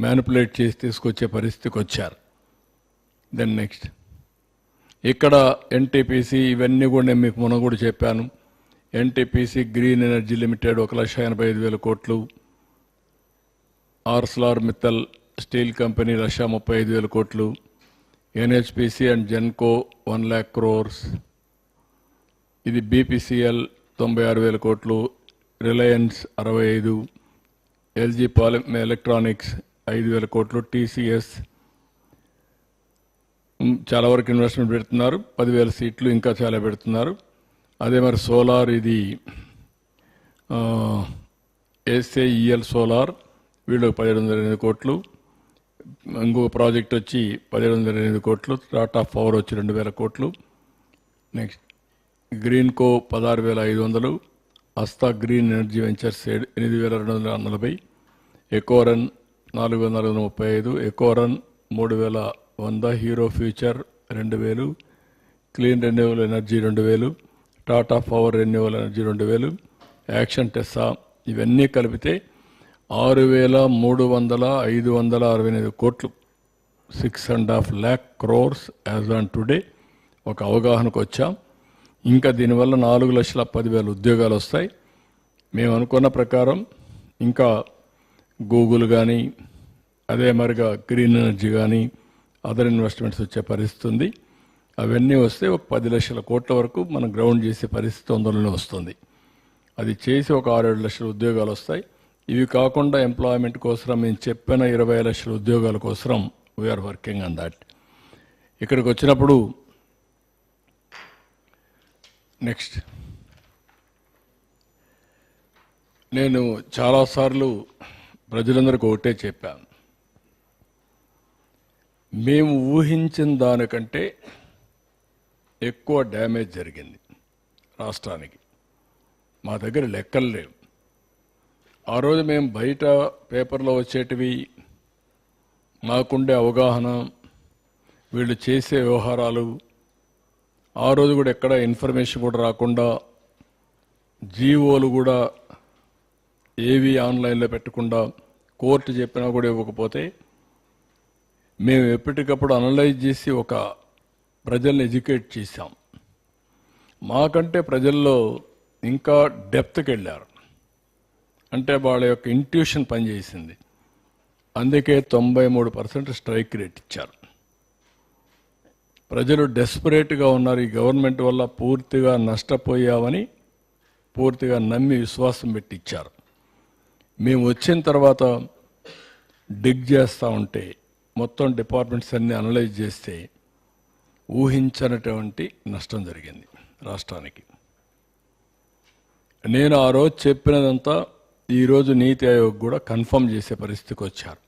మ్యానిపులేట్ చేసి తీసుకొచ్చే పరిస్థితికి వచ్చారు. దెన్ నెక్స్ట్ ఇక్కడ ఎన్టీపీసీ ఇవన్నీ కూడా నేను మీకు మొన్న కూడా చెప్పాను. ఎన్టీపీసీ గ్రీన్ ఎనర్జీ లిమిటెడ్ 1,85,000 కోట్లు, ఆర్సలార్ మిత్తల్ స్టీల్ కంపెనీ 1,35,000 కోట్లు, NHPC and Genco 1 lakh crores, ఇది బీపీసీఎల్ 96,000 కోట్లు, రిలయన్స్ 65, ఎల్జీ ఎలక్ట్రానిక్స్ 5,000 కోట్లు, టీసీఎస్ చాలా వరకు ఇన్వెస్ట్మెంట్ పెడుతున్నారు, 10,000 సీట్లు ఇంకా చాలా పెడుతున్నారు. అదే మరి సోలార్ ఇది ఎస్ఏఈఎల్ సోలార్ వీళ్ళు 1,708 కోట్లు, ఇంకొక ప్రాజెక్ట్ వచ్చి 1,708 కోట్లు, టాటా పవర్ వచ్చి 2,000 కోట్లు, నెక్స్ట్ గ్రీన్కో 16,500, అస్తా green energy ventures 8,240, Ecoren 4,435, Ecoren 3,100, Hero Future 2,000, clean renewal energy 2,000, Tata power renewal energy 2,000, action టెస్సా ఇవన్నీ కలిపితే 6,368 కోట్లు 6.5 lakh crores as on today ఒక అవగాహనకు వచ్చాం. ఇంకా దీనివల్ల 4,10,000 ఉద్యోగాలు వస్తాయి. మేము అనుకున్న ప్రకారం ఇంకా గూగుల్ కానీ అదే మరిగా గ్రీన్ ఎనర్జీ కానీ అదర్ ఇన్వెస్ట్మెంట్స్ వచ్చే పరిస్థితి ఉంది. అవన్నీ వస్తే ఒక 10 లక్షల కోట్ల వరకు మనం గ్రౌండ్ చేసే పరిస్థితి తొందరలోనే వస్తుంది. అది చేసి ఒక 6-7 లక్షల ఉద్యోగాలు వస్తాయి. ఇవి కాకుండా ఎంప్లాయ్మెంట్ కోసం మేము చెప్పిన 20 లక్షల ఉద్యోగాల కోసం వీఆర్ వర్కింగ్ ఆన్ దాట్. ఇక్కడికి వచ్చినప్పుడు నెక్స్ట్ నేను చాలాసార్లు ప్రజలందరికీ ఒకటే చెప్పాను, మేము ఊహించిన దానికంటే ఎక్కువ డ్యామేజ్ జరిగింది రాష్ట్రానికి. మా దగ్గర లెక్కలు లేవు. ఆ రోజు మేము బయట పేపర్లో వచ్చేటివి, మాకుండే అవగాహన, వీళ్ళు చేసే వ్యవహారాలు, ఆ రోజు కూడా ఎక్కడ ఇన్ఫర్మేషన్ కూడా రాకుండా, జీవోలు కూడా ఏవి ఆన్లైన్లో పెట్టకుండా, కోర్టు చెప్పినా కూడా ఇవ్వకపోతే మేము ఎప్పటికప్పుడు అనలైజ్ చేసి ఒక ప్రజల్ని ఎడ్యుకేట్ చేశాం. మాకంటే ప్రజల్లో ఇంకా డెప్త్కి వెళ్ళారు. అంటే వాళ్ళ యొక్క ఇంట్యూషన్ పనిచేసింది. అందుకే 93% స్ట్రైక్ రేట్ ఇచ్చారు. ప్రజలు డెస్పరేట్గా ఉన్నారు. ఈ గవర్నమెంట్ వల్ల పూర్తిగా నష్టపోయామని పూర్తిగా నమ్మి విశ్వాసం పెట్టి ఇచ్చారు. మేము వచ్చిన తర్వాత డిగ్ చేస్తూ ఉంటే మొత్తం డిపార్ట్మెంట్స్ అన్ని అనలైజ్ చేస్తే ఊహించనటువంటి నష్టం జరిగింది రాష్ట్రానికి. నేను ఆ రోజు చెప్పినదంతా ఈరోజు నీతి ఆయోగ్ కూడా కన్ఫర్మ్ చేసే పరిస్థితికి వచ్చారు.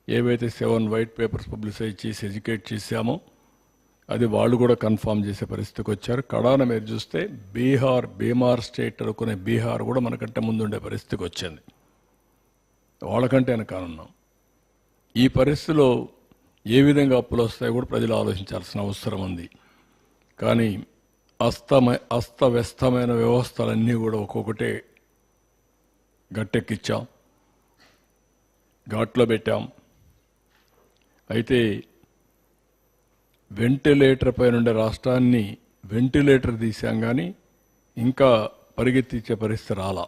ఏవైతే 7 వైట్ పేపర్స్ పబ్లిసైజ్ చేసి ఎడ్యుకేట్ చేశామో అది వాళ్ళు కూడా కన్ఫర్మ్ చేసే పరిస్థితికి వచ్చారు. కడాన మీరు చూస్తే బీహార్ స్టేట్ అనుకునే బీహార్ కూడా మనకంటే ముందుండే పరిస్థితికి వచ్చింది. వాళ్ళకంటే వెనకాలన్నాం. ఈ పరిస్థితిలో ఏ విధంగా అప్పులు వస్తాయో కూడా ప్రజలు ఆలోచించాల్సిన అవసరం ఉంది. కానీ అస్తవ్యస్తమైన వ్యవస్థలన్నీ కూడా ఒక్కొక్కటే గట్టెక్కిచ్చాం, ఘాట్లో పెట్టాం. అయితే వెంటిలేటర్ పైనుండే రాష్ట్రాన్ని వెంటిలేటర్ తీసాం, కానీ ఇంకా పరిగెత్తించే పరిస్థితి రాలా.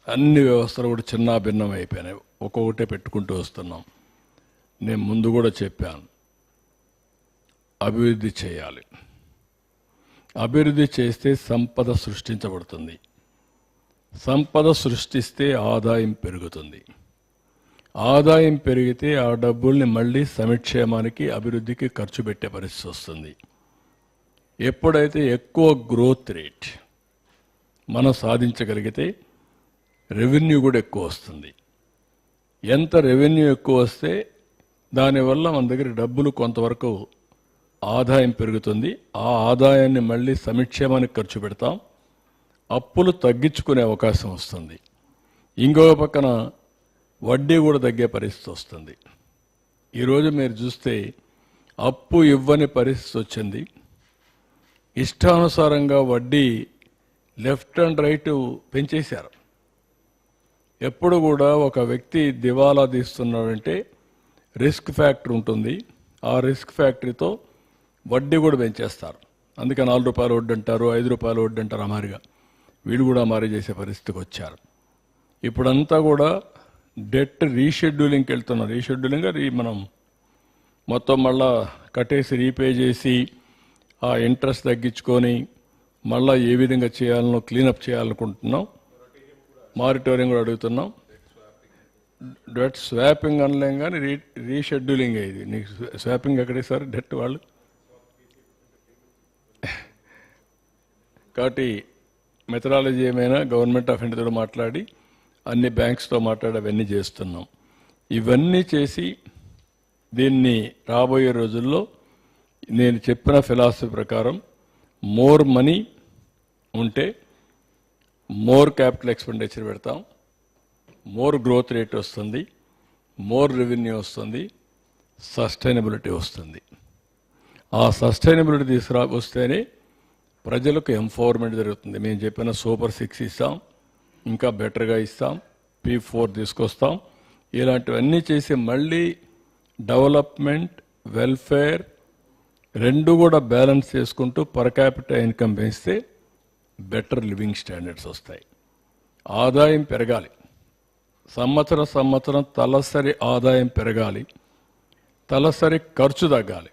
అన్ని వ్యవస్థలు కూడా చిన్న భిన్నం అయిపోయినాయి. ఒక్కొక్కటే పెట్టుకుంటూ వస్తున్నాం. నేను ముందు కూడా చెప్పాను, అభివృద్ధి చేయాలి. అభివృద్ధి చేస్తే సంపద సృష్టించబడుతుంది. సంపద సృష్టిస్తే ఆదాయం పెరుగుతుంది. ఆదాయం పెరిగితే ఆ డబ్బుల్ని మళ్ళీ సంక్షేమానికి అభివృద్ధికి ఖర్చు పెట్టే పరిస్థితి వస్తుంది. ఎప్పుడైతే ఎక్కువ గ్రోత్ రేట్ మనం సాధించగలిగితే రెవెన్యూ కూడా ఎక్కువ వస్తుంది. ఎంత రెవెన్యూ ఎక్కువ వస్తే దానివల్ల మన దగ్గర డబ్బులు కొంతవరకు ఆదాయం పెరుగుతుంది. ఆ ఆదాయాన్ని మళ్ళీ సంక్షేమానికి ఖర్చు పెడతాం. అప్పులు తగ్గించుకునే అవకాశం వస్తుంది. ఇంకొక పక్కన వడ్డీ కూడా తగ్గే పరిస్థితి వస్తుంది. ఈరోజు మీరు చూస్తే అప్పు ఇవ్వని పరిస్థితి వచ్చింది. ఇష్టానుసారంగా వడ్డీ లెఫ్ట్ అండ్ రైట్ పెంచేశారు. ఎప్పుడు కూడా ఒక వ్యక్తి దివాలా తీస్తున్నాడంటే రిస్క్ ఫ్యాక్టర్ ఉంటుంది. ఆ రిస్క్ ఫ్యాక్టరీతో వడ్డీ కూడా పెంచేస్తారు. అందుకే 4 రూపాయలు వడ్డీ అంటారు, 5 రూపాయలు వడ్డీ అంటారు. అమారిగా వీళ్ళు కూడా అమారి చేసే పరిస్థితికి వచ్చారు. ఇప్పుడంతా కూడా డెట్ రీషెడ్యూలింగ్కి వెళ్తున్నారు. రీషెడ్యూలింగ్ మనం మొత్తం మళ్ళా కట్టేసి రీపే చేసి ఆ ఇంట్రెస్ట్ తగ్గించుకొని మళ్ళీ ఏ విధంగా చేయాలనో క్లీనప్ చేయాలనుకుంటున్నాం. మారిటోరియం కూడా అడుగుతున్నాం. డెట్ స్వాపింగ్ అనలేం కానీ రీషెడ్యూలింగ్ అయ్యేది. నీకు స్వాపింగ్ ఎక్కడే సార్ డెట్ వాళ్ళు. కాబట్టి మెథడాలజీ ఏమైనా గవర్నమెంట్ ఆఫ్ ఇండియాతో మాట్లాడి అన్ని బ్యాంక్స్తో మాట్లాడి అవన్నీ చేస్తున్నాం. ఇవన్నీ చేసి దీన్ని రాబోయే రోజుల్లో నేను చెప్పిన ఫిలాసఫీ ప్రకారం మోర్ మనీ ఉంటే మోర్ క్యాపిటల్ ఎక్స్పెండిచర్ పెడతాం, మోర్ గ్రోత్ రేట్ వస్తుంది, మోర్ రెవెన్యూ వస్తుంది, సస్టైనబిలిటీ వస్తుంది. ఆ సస్టైనబిలిటీ వస్తేనే ప్రజలకు ఎంపవర్మెంట్ జరుగుతుంది. మేము చెప్పిన సూపర్ 6 ఇస్తాం, ఇంకా బెటర్గా ఇస్తాం, P4 తీసుకొస్తాం. ఇలాంటివన్నీ చేసి మళ్ళీ డెవలప్మెంట్, వెల్ఫేర్ రెండు కూడా బ్యాలెన్స్ చేసుకుంటూ పర్ క్యాపిటల్ ఇన్కమ్ పెంచితే బెటర్ లివింగ్ స్టాండర్డ్స్ వస్తాయి. ఆదాయం పెరగాలి, సంవత్సరం తలసరి ఆదాయం పెరగాలి, తలసరి ఖర్చు తగ్గాలి.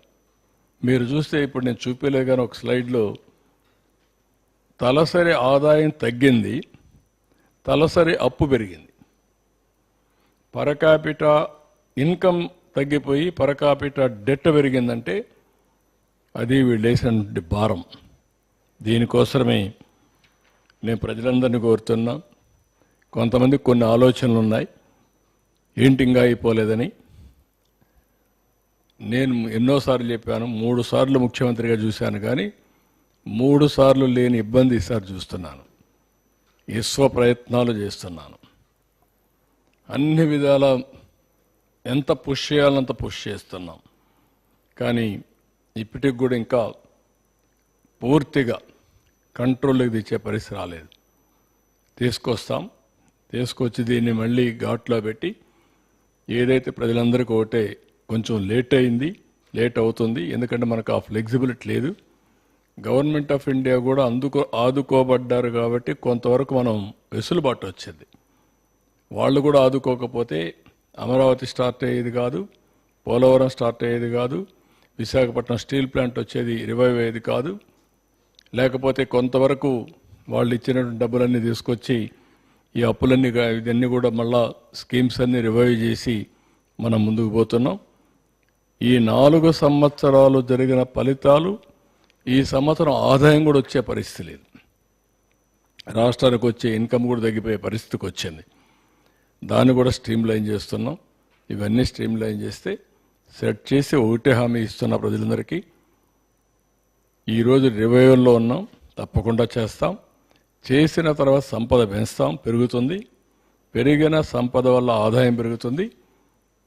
మీరు చూస్తే ఇప్పుడు నేను చూపలే కానీ ఒక స్లైడ్లో తలసరి ఆదాయం తగ్గింది, తలసరి అప్పు పెరిగింది. పర్ క్యాపిటల్ ఇన్కమ్ తగ్గిపోయి పర్ క్యాపిటల్ డెట్ పెరిగిందంటే అది వీళ్ళేసినటువంటి భారం. దీనికోసమే నేను ప్రజలందరినీ కోరుతున్నా. కొంతమందికి కొన్ని ఆలోచనలు ఉన్నాయి, ఏంటి ఇంకా అయిపోలేదని. నేను ఎన్నోసార్లు చెప్పాను, 3 సార్లు ముఖ్యమంత్రిగా చూశాను, కానీ 3 సార్లు లేని ఇబ్బంది ఈసారి చూస్తున్నాను. విశ్వ ప్రయత్నాలు చేస్తున్నాను, అన్ని విధాల ఎంత పుష్ చేయాలంత పుష్ చేస్తున్నాం. కానీ ఇప్పటికి కూడా ఇంకా పూర్తిగా కంట్రోల్లోకి తెచ్చే పరిస్థితి రాలేదు. తీసుకొచ్చి దీన్ని మళ్ళీ ఘాట్లో పెట్టి ఏదైతే ప్రజలందరికీ ఒకటే, కొంచెం లేట్ అవుతుంది, ఎందుకంటే మనకు ఆ ఫ్లెక్సిబిలిటీ లేదు. గవర్నమెంట్ ఆఫ్ ఇండియా కూడా ఆదుకోబడ్డారు కాబట్టి కొంతవరకు మనం వెసులుబాటు వచ్చింది. వాళ్ళు కూడా ఆదుకోకపోతే అమరావతి స్టార్ట్ అయ్యేది కాదు, పోలవరం స్టార్ట్ అయ్యేది కాదు, విశాఖపట్నం స్టీల్ ప్లాంట్ వచ్చేది రివైవ్ అయ్యేది కాదు. లేకపోతే కొంతవరకు వాళ్ళు ఇచ్చినటువంటి డబ్బులన్నీ తీసుకొచ్చి ఈ అప్పులన్నీ ఇవన్నీ కూడా మళ్ళా స్కీమ్స్ అన్నీ రివైవ్ చేసి మనం ముందుకు పోతున్నాం. ఈ 4 సంవత్సరాలు జరిగిన ఫలితాలు, ఈ సంవత్సరం ఆదాయం కూడా వచ్చే పరిస్థితి లేదు. రాష్ట్రానికి వచ్చే ఇన్కమ్ కూడా తగ్గిపోయే పరిస్థితికి వచ్చింది. దాన్ని కూడా స్ట్రీమ్ లైన్ చేస్తున్నాం. ఇవన్నీ స్ట్రీమ్ లైన్ చేస్తే సెట్ చేసి ఒకటే హామీ ఇస్తున్న ప్రజలందరికీ, ఈరోజు రివైవల్లో ఉన్నాం, తప్పకుండా చేస్తాం. చేసిన తర్వాత సంపద పెంచుతాం, పెరుగుతుంది. పెరిగిన సంపద వల్ల ఆదాయం పెరుగుతుంది.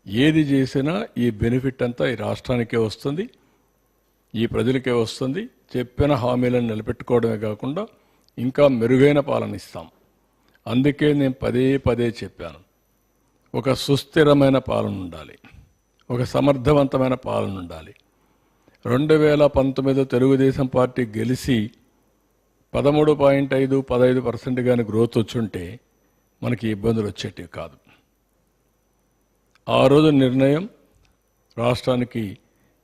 ఏది చేసినా ఈ బెనిఫిట్ అంతా ఈ రాష్ట్రానికే వస్తుంది, ఈ ప్రజలకే వస్తుంది. చెప్పిన హామీలను నిలబెట్టుకోవడమే కాకుండా ఇంకా మెరుగైన పాలన ఇస్తాం. అందుకే నేను పదే చెప్పాను, ఒక సుస్థిరమైన పాలన ఉండాలి, ఒక సమర్థవంతమైన పాలన ఉండాలి. 2019 తెలుగుదేశం పార్టీ గెలిచి 13.5-15% కానీ గ్రోత్ వచ్చుంటే మనకి ఇబ్బందులు వచ్చేటివి కాదు. ఆ రోజు నిర్ణయం రాష్ట్రానికి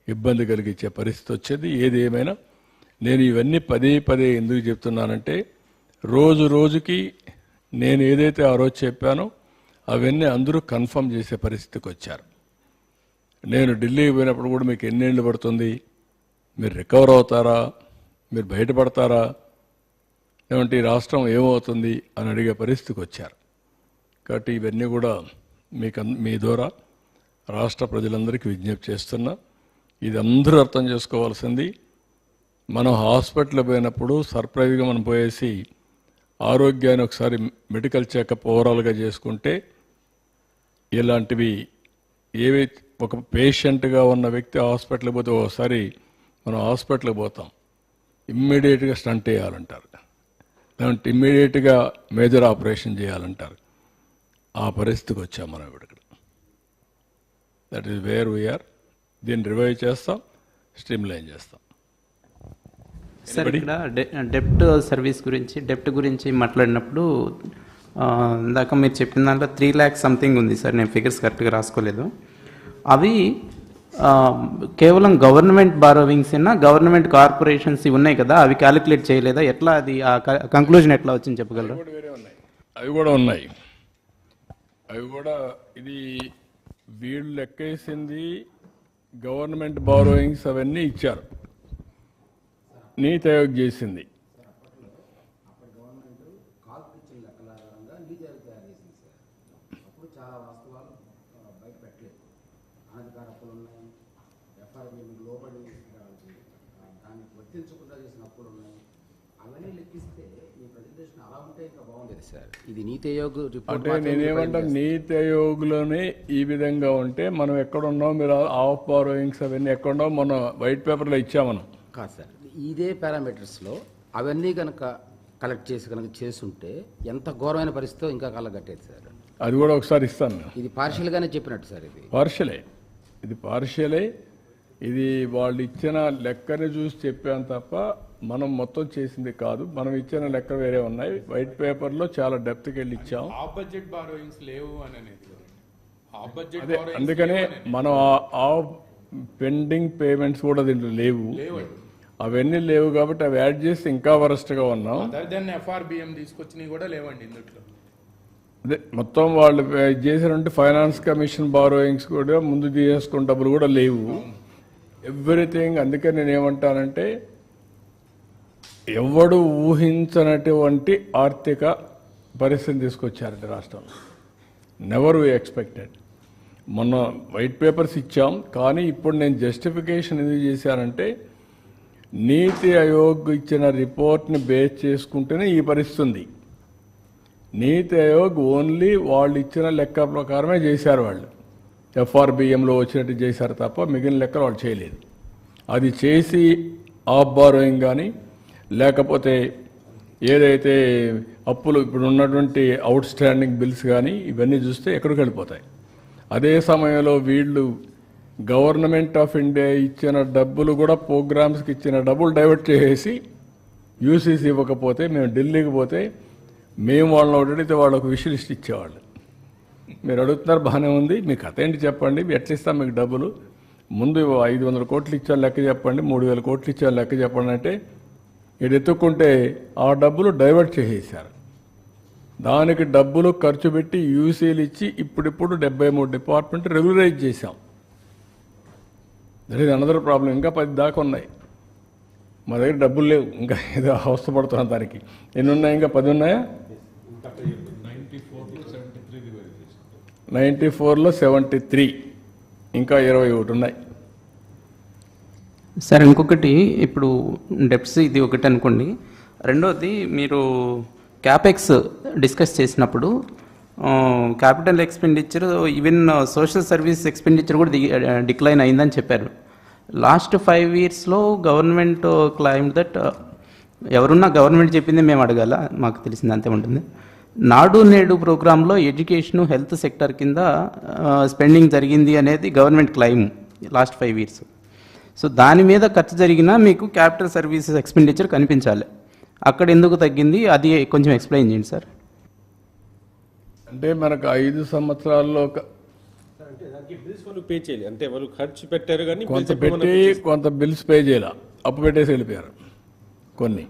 ఇబ్బంది కలిగించే పరిస్థితి వచ్చేది. ఏది ఏమైనా నేను ఇవన్నీ పదే ఎందుకు చెప్తున్నానంటే, రోజుకి నేను ఏదైతే ఆ రోజు చెప్పానో అవన్నీ అందరూ కన్ఫర్మ్ చేసే పరిస్థితికి వచ్చారు. నేను ఢిల్లీకి పోయినప్పుడు కూడా మీకు ఎన్నేళ్ళు పడుతుంది, మీరు రికవర్ అవుతారా, మీరు బయటపడతారా, ఏమంటే ఈ రాష్ట్రం ఏమవుతుంది అని అడిగే పరిస్థితికి వచ్చారు. కాబట్టి ఇవన్నీ కూడా మీ ద్వారా రాష్ట్ర ప్రజలందరికీ విజ్ఞప్తి చేస్తున్నా. ఇది అందరూ అర్థం చేసుకోవాల్సింది. మనం హాస్పిటల్ పోయినప్పుడు సర్ప్రైజ్గా మనం పోయేసి ఆరోగ్యాన్ని ఒకసారి మెడికల్ చెకప్ ఓవరాల్గా చేసుకుంటే, ఇలాంటివి ఏవి ఒక పేషెంట్గా ఉన్న వ్యక్తి హాస్పిటల్కి పోతే ఒకసారి మనం హాస్పిటల్కి పోతాం, ఇమ్మీడియట్గా స్టంట్ వేయాలంటారు, లేదంటే ఇమ్మీడియట్గా మేజర్ ఆపరేషన్ చేయాలంటారు. ఆ పరిస్థితికి వచ్చాం మనం ఇక్కడ. That is where we're. దీన్ని రివైవ్ చేస్తాం, స్ట్రీమ్ లైన్ చేస్తాం. సార్, ఇక్కడ డెప్ట్ గురించి మాట్లాడినప్పుడు ఇందాక మీరు చెప్పిన దాంట్లో 3 lakhs సంథింగ్ ఉంది సార్. నేను ఫిగర్స్ కరెక్ట్గా రాసుకోలేదు. అవి కేవలం గవర్నమెంట్ బారోవింగ్స్ అయినా, గవర్నమెంట్ కార్పొరేషన్స్ ఉన్నాయి కదా, అవి క్యాలిక్యులేట్ చేయలేదా? ఎట్లా అది ఆ కంక్లూజన్ ఎట్లా వచ్చింది చెప్పగలరా? అవి కూడా ఉన్నాయి. ఇది వీళ్ళు లెక్కేసింది గవర్నమెంట్ బారోయింగ్స్ అవన్నీ ఇచ్చారు, నీతి ఆయోగ్ చేసింది. ఇది నీతి ఆయోగ్ అంటే నేనేమంటా, నీతి ఆయోగ్లోనే ఈ విధంగా ఉంటే మనం ఎక్కడున్నాం, మీరు ఆఫ్ బారోయింగ్స్ అవన్నీ ఎక్కడున్నాం, మనం వైట్ పేపర్లో ఇచ్చామనం కాదు సార్. ఇదే పారామీటర్స్లో అవన్నీ కనుక కలెక్ట్ చేసి కనుక చేస్తుంటే ఎంత ఘోరమైన పరిస్థితితో ఇంకా కళ్ళగట్టేది సార్. అది కూడా ఒకసారి ఇస్తాను. ఇది పార్షియల్గానే చెప్పినట్టు సార్. ఇది పార్షియలే. ఇది వాళ్ళు ఇచ్చిన లెక్కని చూసి చెప్పాను తప్ప మనం మొత్తం చేసింది కాదు. మనం ఇచ్చిన లెక్క వేరే ఉన్నాయి. వైట్ పేపర్లో చాలా డెప్త్కి వెళ్ళి ఇచ్చాం. బడ్జెట్ బారోయింగ్స్ లేవు అని అదే అందుకనే మనం ఆ పెండింగ్ పేమెంట్స్ కూడా దీంట్లో లేవు. అవన్నీ లేవు కాబట్టి అవి యాడ్ చేసి ఇంకా వరస్ట్గా ఉన్నాం. అదర్ దెన్ ఎఫ్ఆర్బిఎం తీసుకొచ్చినవి కూడా లేవండి ఇందులో. అదే మొత్తం వాళ్ళు చేసినట్టు ఫైనాన్స్ కమిషన్ బారోయింగ్స్ కూడా ముందు తీసుకున్న డబ్బులు కూడా లేవు. ఎవ్రీథింగ్. అందుకే నేను ఏమంటానంటే ఎవడు ఊహించనటువంటి ఆర్థిక పరిస్థితిని తీసుకొచ్చారంటే రాష్ట్రంలో. Never we expected. మొన్న వైట్ పేపర్స్ ఇచ్చాం, కానీ ఇప్పుడు నేను జస్టిఫికేషన్ ఎందుకు చేశానంటే నీతి ఆయోగ్ ఇచ్చిన రిపోర్ట్ని బేస్ చేసుకుంటేనే ఈ పరిస్థితి ఉంది. నీతి ఆయోగ్ ఓన్లీ వాళ్ళు ఇచ్చిన లెక్క ప్రకారమే చేశారు. వాళ్ళు ఎఫ్ఆర్బిఎంలో వచ్చినట్టు చేశారు తప్ప మిగిలిన లెక్కలు వాళ్ళు చేయలేదు. అది చేసి ఆఫ్ బారోయింగ్ కానీ లేకపోతే ఏదైతే అప్పులు ఇప్పుడు ఉన్నటువంటి అవుట్ స్టాండింగ్ బిల్స్ కానీ ఇవన్నీ చూస్తే ఎక్కడికి వెళ్ళిపోతాయి. అదే సమయంలో వీళ్ళు గవర్నమెంట్ ఆఫ్ ఇండియా ఇచ్చిన డబ్బులు కూడా ప్రోగ్రామ్స్కి ఇచ్చిన డబ్బులు డైవర్ట్ చేసేసి యూసీసీ ఇవ్వకపోతే మేము ఢిల్లీకి పోతే మేము వాళ్ళని అడిగితే వాళ్ళకు విష్ లిస్ట్ ఇచ్చేవాళ్ళు. మీరు అడుగుతున్నారు, బాగానే ఉంది, మీకు కథ ఏంటి చెప్పండి, ఎట్లా ఇస్తాం మీకు డబ్బులు, ముందు 500 కోట్లు ఇచ్చాను లెక్క చెప్పండి, 3000 కోట్లు ఇచ్చాను లెక్క చెప్పండి అంటే ఇది ఎత్తుక్కుంటే ఆ డబ్బులు డైవర్ట్ చేసేసారు. దానికి డబ్బులు ఖర్చు పెట్టి యూసీలు ఇచ్చి ఇప్పుడిప్పుడు 73 డిపార్ట్మెంట్ రెగ్యులరైజ్ చేశాం. That is another problem. ఇంకా 10 దాకా ఉన్నాయి. మా దగ్గర డబ్బులు లేవు, ఇంకా ఏదో అవస్థపడుతున్నాం దానికి. ఎన్ని ఉన్నాయి? ఇంకా 10 ఉన్నాయా? 94లో 73, ఇంకా 21 ఉన్నాయి. సార్ ఇంకొకటి, ఇప్పుడు డెప్ట్స్ ఇది ఒకటి అనుకోండి. రెండోది, మీరు క్యాపెక్స్ డిస్కస్ చేసినప్పుడు capital expenditure even social service expenditure కూడా డిక్లైన్ అయిందని చెప్పారు. లాస్ట్ 5 yearsలో గవర్నమెంట్ క్లైమ్ దట్, ఎవరున్నా గవర్నమెంట్ చెప్పింది మేము అడగాల, మాకు తెలిసింది అంతే ఉంటుంది. నాడు నేడు ప్రోగ్రాంలో ఎడ్యుకేషన్ హెల్త్ సెక్టర్ కింద స్పెండింగ్ జరిగింది అనేది government claim last 5 years. So దాని మీద ఖర్చు జరిగినా మీకు క్యాపిటల్ సర్వీసెస్ ఎక్స్పెండిచర్ కనిపించాలి. అక్కడ ఎందుకు తగ్గింది అది కొంచెం ఎక్స్ప్లెయిన్ చేయండి సార్. అంటే మనకు 5 సంవత్సరాల్లో పే చేయాలి అంటే వాళ్ళు ఖర్చు పెట్టారు కానీ కొంత పెట్టి కొంత బిల్స్ పే చేయాల, అప్పు పెట్టేసి వెళ్ళిపోయారు కొన్ని.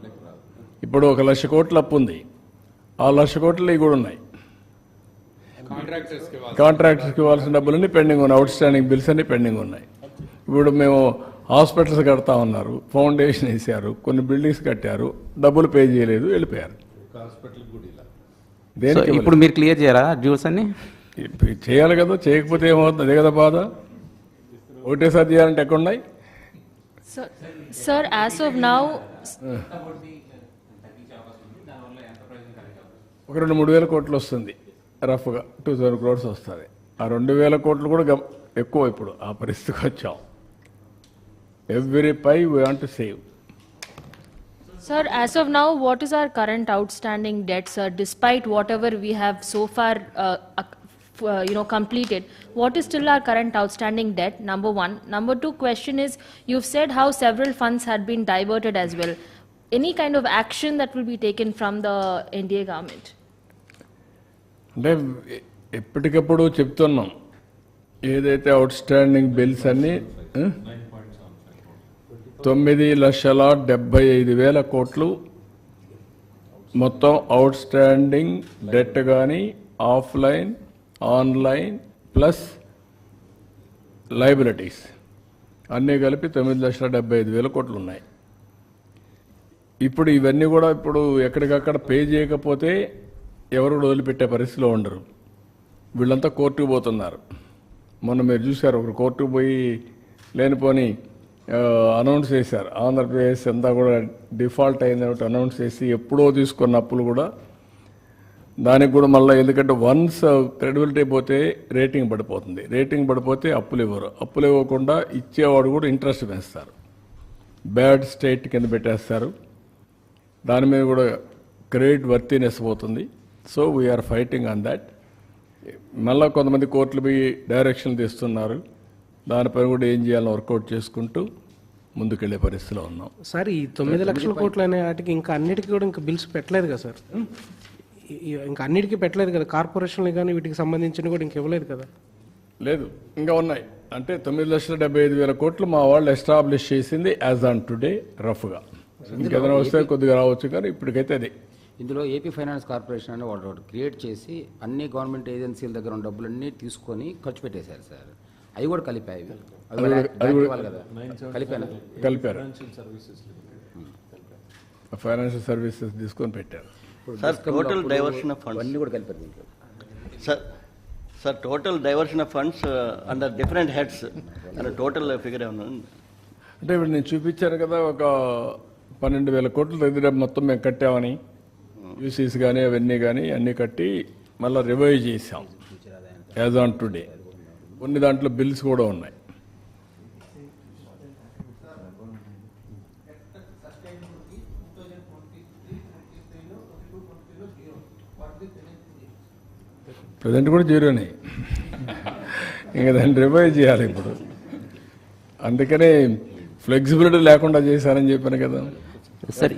ఇప్పుడు 1 లక్ష కోట్ల అప్పు ఉంది, ఆ 1 లక్ష కోట్లు ఇవి కూడా ఉన్నాయి. కాంట్రాక్టర్స్కి ఇవ్వాల్సిన డబ్బులన్నీ పెండింగ్ ఉన్నాయి, అవుట్ స్టాండింగ్ బిల్స్ అన్ని పెండింగ్ ఉన్నాయి. ఇప్పుడు మేము హాస్పిటల్స్ కడతా ఉన్నారు, ఫౌండేషన్ వేసారు, కొన్ని బిల్డింగ్స్ కట్టారు, డబ్బులు పే చేయలేదు, వెళ్ళిపోయారు. ఇప్పుడు మీరు క్లియర్ చేయరా డ్యూస్ అన్ని? చేయాలి కదా, చేయకపోతే ఏమవుతుంది? అదే కదా బాధ. ఒకటేసారి చేయాలంటే ఎక్కడున్నాయి? Sir, as of now, ఒక 2-3 వేల కోట్లు వస్తుంది, రఫ్గా 2000 crores వస్తుంది. ఆ 2000 కోట్లు కూడా ఎక్కువ. ఇప్పుడు ఆ పరిస్థితికి వచ్చాం. Every pie we want to save. sir, as of now, what is our current outstanding debt, sir? Despite whatever we have so far, completed, what is still our current outstanding debt? Number one. Number two question is, you've said how several funds had been diverted as well. Any kind of action that will be taken from the NDA government? అంటే ఎప్పటికప్పుడు చెప్తున్నాం, ఏదైతే out standing bills అన్ని 9,75,000 కోట్లు మొత్తం out standing debt కానీ offline online plus liabilities అన్నీ కలిపి 9,75,000 కోట్లు ఉన్నాయి. ఇప్పుడు ఇవన్నీ కూడా ఇప్పుడు ఎక్కడికక్కడ పే చేయకపోతే ఎవరు వదిలిపెట్టే పరిస్థితిలో ఉండరు. వీళ్ళంతా కోర్టుకు పోతున్నారు. మొన్న మీరు చూశారు, ఒకరు కోర్టుకు పోయి లేనిపోని అనౌన్స్ చేశారు, ఆంధ్రప్రదేశ్ అంతా కూడా డిఫాల్ట్ అయింది అనౌన్స్ చేసి ఎప్పుడో తీసుకున్న అప్పులు కూడా దానికి కూడా మళ్ళీ, ఎందుకంటే వన్స్ క్రెడిబిలిటీ పోతే రేటింగ్ పడిపోతుంది, రేటింగ్ పడిపోతే అప్పులు ఇవ్వరు, అప్పులు ఇవ్వకుండా ఇచ్చేవాడు కూడా ఇంట్రెస్ట్ పెంచుతారు, బ్యాడ్ స్టేట్ కింద పెట్టేస్తారు. దాని మీద కూడా క్రెడిట్ వర్తీనెస్ పోతుంది. So we're fighting on that. మళ్ళీ కొంతమంది కోర్టులు పోయి డైరెక్షన్లు తీస్తున్నారు. దానిపైన కూడా ఏం చేయాలని వర్కౌట్ చేసుకుంటూ ముందుకెళ్లే పరిస్థితిలో ఉన్నాం. సార్ ఈ 9 లక్షల కోట్లు అనే వాటికి ఇంకా అన్నిటికీ కూడా ఇంకా బిల్స్ పెట్టలేదు కదా సార్? ఇంకా అన్నిటికీ పెట్టలేదు కదా, కార్పొరేషన్లు కానీ వీటికి సంబంధించిన కూడా ఇంక ఇవ్వలేదు కదా? లేదు, ఇంకా ఉన్నాయి. అంటే 9,75,000 కోట్లు మా వాళ్ళు ఎస్టాబ్లిష్ చేసింది యాజ్ ఆన్ టుడే రఫ్గా. ఇంకేదైనా వస్తే కొద్దిగా రావచ్చు, కానీ ఇప్పటికైతే అది. ఇందులో ఏపీ ఫైనాన్స్ కార్పొరేషన్ అని వాళ్ళు క్రియేట్ చేసి అన్ని గవర్నమెంట్ ఏజెన్సీల దగ్గర ఉన్న డబ్బులన్నీ తీసుకొని ఖర్చు పెట్టేశారు సార్. అవి కూడా కలిపాయి. అవి కూడా బ్యాంక్ ఇవ్వాలి కదా, కలిపాను. కలిపారు. ఫైనాన్షియల్ సర్వీసెస్ తీసుకొని పెట్టారు. Sir total diversion of funds అన్నీ కూడా కలిపారు దీంట్లో. Sir total diversion of funds under different heads అనే టోటల్ ఫిగర్ ఏమన్నా? అంటే ఇప్పుడు నేను చూపించాను కదా, ఒక 12,000 కోట్ల దగ్గర మొత్తం మేము కట్టామని, యూసీస్ కానీ అవన్నీ కానీ అన్నీ కట్టి మళ్ళీ రివైవ్ చేసాం యాజ్ ఆన్ టుడే. కొన్ని దాంట్లో బిల్స్ కూడా ఉన్నాయి. ప్రజెంట్ కూడా జీరోనే. ఇంకా దాన్ని రివైవ్ చేయాలి ఇప్పుడు. అందుకనే ఫ్లెక్సిబిలిటీ లేకుండా చేశారని చెప్పాను కదా సార్.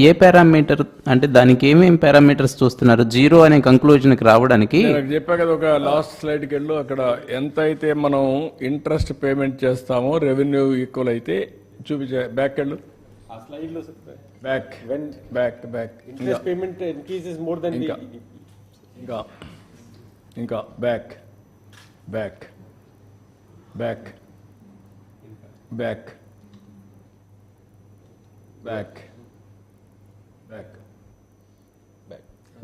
ఏ పారామీటర్ అంటే దానికి ఏమేమి పారామీటర్స్ చూస్తున్నారు జీరో అనే కంక్లూజన్కి రావడానికి? నేను చెప్పా కదా, ఒక లాస్ట్ స్లైడ్కి వెళ్ళు. అక్కడ ఎంత అయితే మనం ఇంట్రెస్ట్ పేమెంట్ చేస్తామో రెవెన్యూ ఈక్వల్ అయితే చూపించే. బ్యాక్ వెళ్ళు. Back back back interest payment increases more than ఇంకా back back back back back back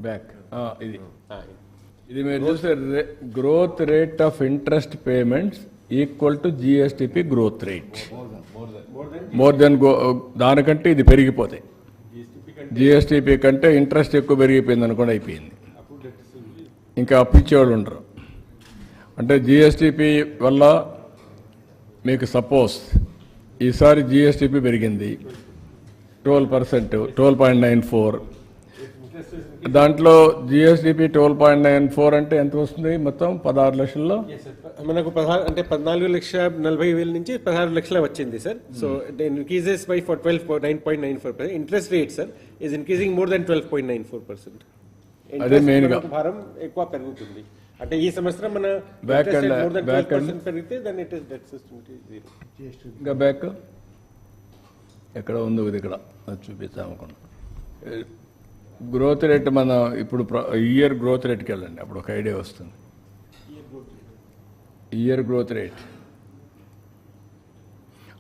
back ఇది మీరు చూస్తే growth rate of interest payments equal to GSDP growth rate. More than దానికంటే ఇది పెరిగిపోతాయి. జిఎస్టిపి కంటే ఇంట్రెస్ట్ ఎక్కువ పెరిగిపోయింది అనుకోండి, అయిపోయింది. ఇంకా అప్పిచ్చేవాళ్ళు ఉండరు. అంటే జిఎస్టిపి వల్ల మీకు సపోజ్ ఈసారి జిఎస్టిపి పెరిగింది 12%, 12.94. దాంట్లో జిఎస్డిపి 12.94 అంటే ఎంత వస్తుంది? మొత్తం 16 లక్షల్లో మనకు 14,40,40,000 నుంచి 16 లక్షలు వచ్చింది sir. So increases by 12.9.94%. Interest rate sir is increasing more than 12.94%. అదే మెయిన్ గా భారం ఎక్కువ పెరుగుతుంది. అంటే ఈ సంవత్సరం మన బ్యాక్ పెరిగితే దాన్ని డెట్ సిస్టమ్ ఇంకా బ్యాక్ ఎక్కడ ఉందో ఇది ఇక్కడ చూపిస్తాం అనుకున్నా. గ్రోత్ రేట్ మన ఇప్పుడు ఇయర్ గ్రోత్ రేట్కి వెళ్ళండి, అప్పుడు ఒక ఐడియా వస్తుంది. ఇయర్ గ్రోత్ రేట్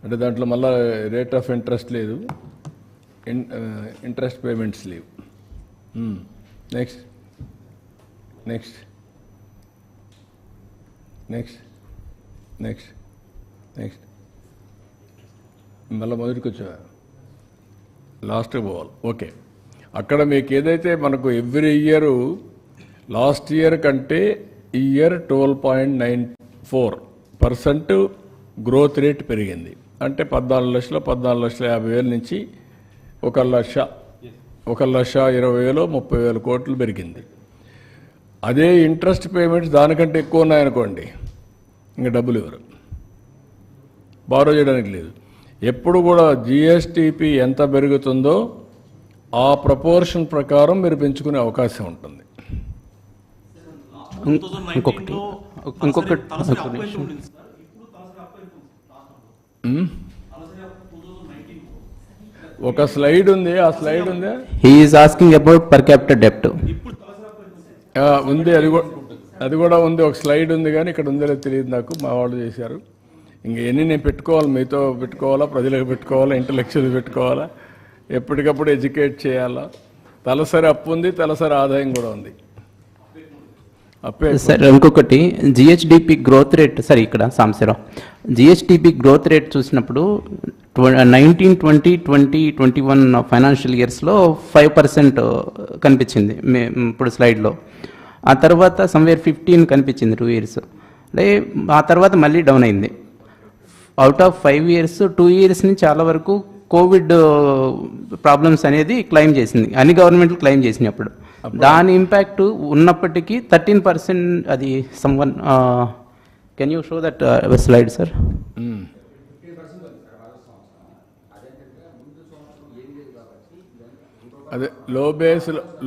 అంటే దాంట్లో మళ్ళా రేట్ ఆఫ్ ఇంట్రెస్ట్ లేదు, ఇంట్రెస్ట్ పేమెంట్స్ లేవు. Next next next next next మళ్ళీ మొదటికి వచ్చా, లాస్ట్కి పోవాలి. ఓకే, అక్కడ మీకు ఏదైతే మనకు ఎవ్రీ ఇయర్ లాస్ట్ ఇయర్ కంటే ఈ ఇయర్ 12.94% గ్రోత్ రేట్ పెరిగింది. అంటే 14,50,000 నుంచి 1,20,000 30,000 కోట్లు పెరిగింది. అదే ఇంట్రెస్ట్ పేమెంట్స్ దానికంటే ఎక్కువ ఉన్నాయనుకోండి, ఇంకా డబ్బులు ఇవ్వరు, బారో చేయడానికి లేదు. ఎప్పుడు కూడా జిఎస్టిపి ఎంత పెరుగుతుందో ఆ ప్రపోర్షన్ ప్రకారం మీరు పెంచుకునే అవకాశం ఉంటుంది. ఇంకొకటి ఒక స్లైడ్ ఉంది, ఆ స్లైడ్ ఉందా? He is asking about per capital డెప్ట్ ఉంది, అది కూడా ఉంది. ఒక స్లైడ్ ఉంది, కానీ ఇక్కడ ఉందో లేదో తెలియదు నాకు, మా వాళ్ళు చేశారు. ఇంకా ఎన్ని నేను పెట్టుకోవాలి, మీతో పెట్టుకోవాలా, ప్రజలకు పెట్టుకోవాలా, ఇంటలెక్చువల్ పెట్టుకోవాలా, ఎప్పటికప్పుడు ఎడ్యుకేట్ చేయాలా. తలసరి అప్పు ఉంది, తలసరి ఆదాయం కూడా ఉంది. సార్ ఇంకొకటి జిహెచ్డిపి గ్రోత్ రేట్ సార్, ఇక్కడ సాంబశివరావు జిహెచ్డిపి గ్రోత్ రేట్ చూసినప్పుడు 19-20-21 ఫైనాన్షియల్ ఇయర్స్లో 5% కనిపించింది ఇప్పుడు స్లైడ్లో. ఆ తర్వాత సమ్వేర్ 15 కనిపించింది 2 years. అంటే ఆ తర్వాత మళ్ళీ డౌన్ అయింది. అవుట్ ఆఫ్ 5 years 2 years నుంచి చాలా వరకు కోవిడ్ ప్రాబ్లమ్స్ అనేది క్లెయిమ్ చేసింది, అన్ని గవర్నమెంట్లు క్లెయిమ్ చేసినప్పుడు దాని ఇంపాక్ట్ ఉన్నప్పటికీ 13% అది someone can you show that slide sir? అదే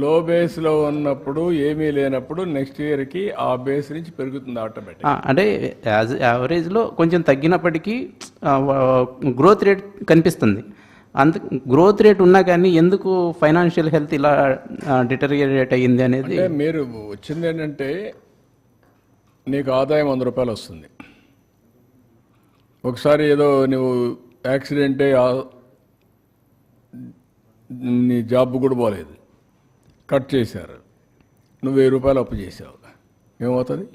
లో బేస్లో ఉన్నప్పుడు ఏమీ లేనప్పుడు నెక్స్ట్ ఇయర్కి ఆ బేస్ నుంచి పెరుగుతుంది ఆటోమేటిక్. అంటే యావరేజ్లో కొంచెం తగ్గినప్పటికీ గ్రోత్ రేట్ కనిపిస్తుంది. గ్రోత్ రేట్ ఉన్నా కానీ ఎందుకు ఫైనాన్షియల్ హెల్త్ ఇలా డిటరియేట్ అయ్యింది అనేది. అంటే మీరు వచ్చింది ఏంటంటే నీకు ఆదాయం 100 రూపాయలు వస్తుంది, ఒకసారి ఏదో నువ్వు యాక్సిడెంట్ నీ జాబ్ కూడా పోలేదు, కట్ చేశారు, నువ్వు 1000 రూపాయలు అప్పు చేసావు, ఏమవుతుంది?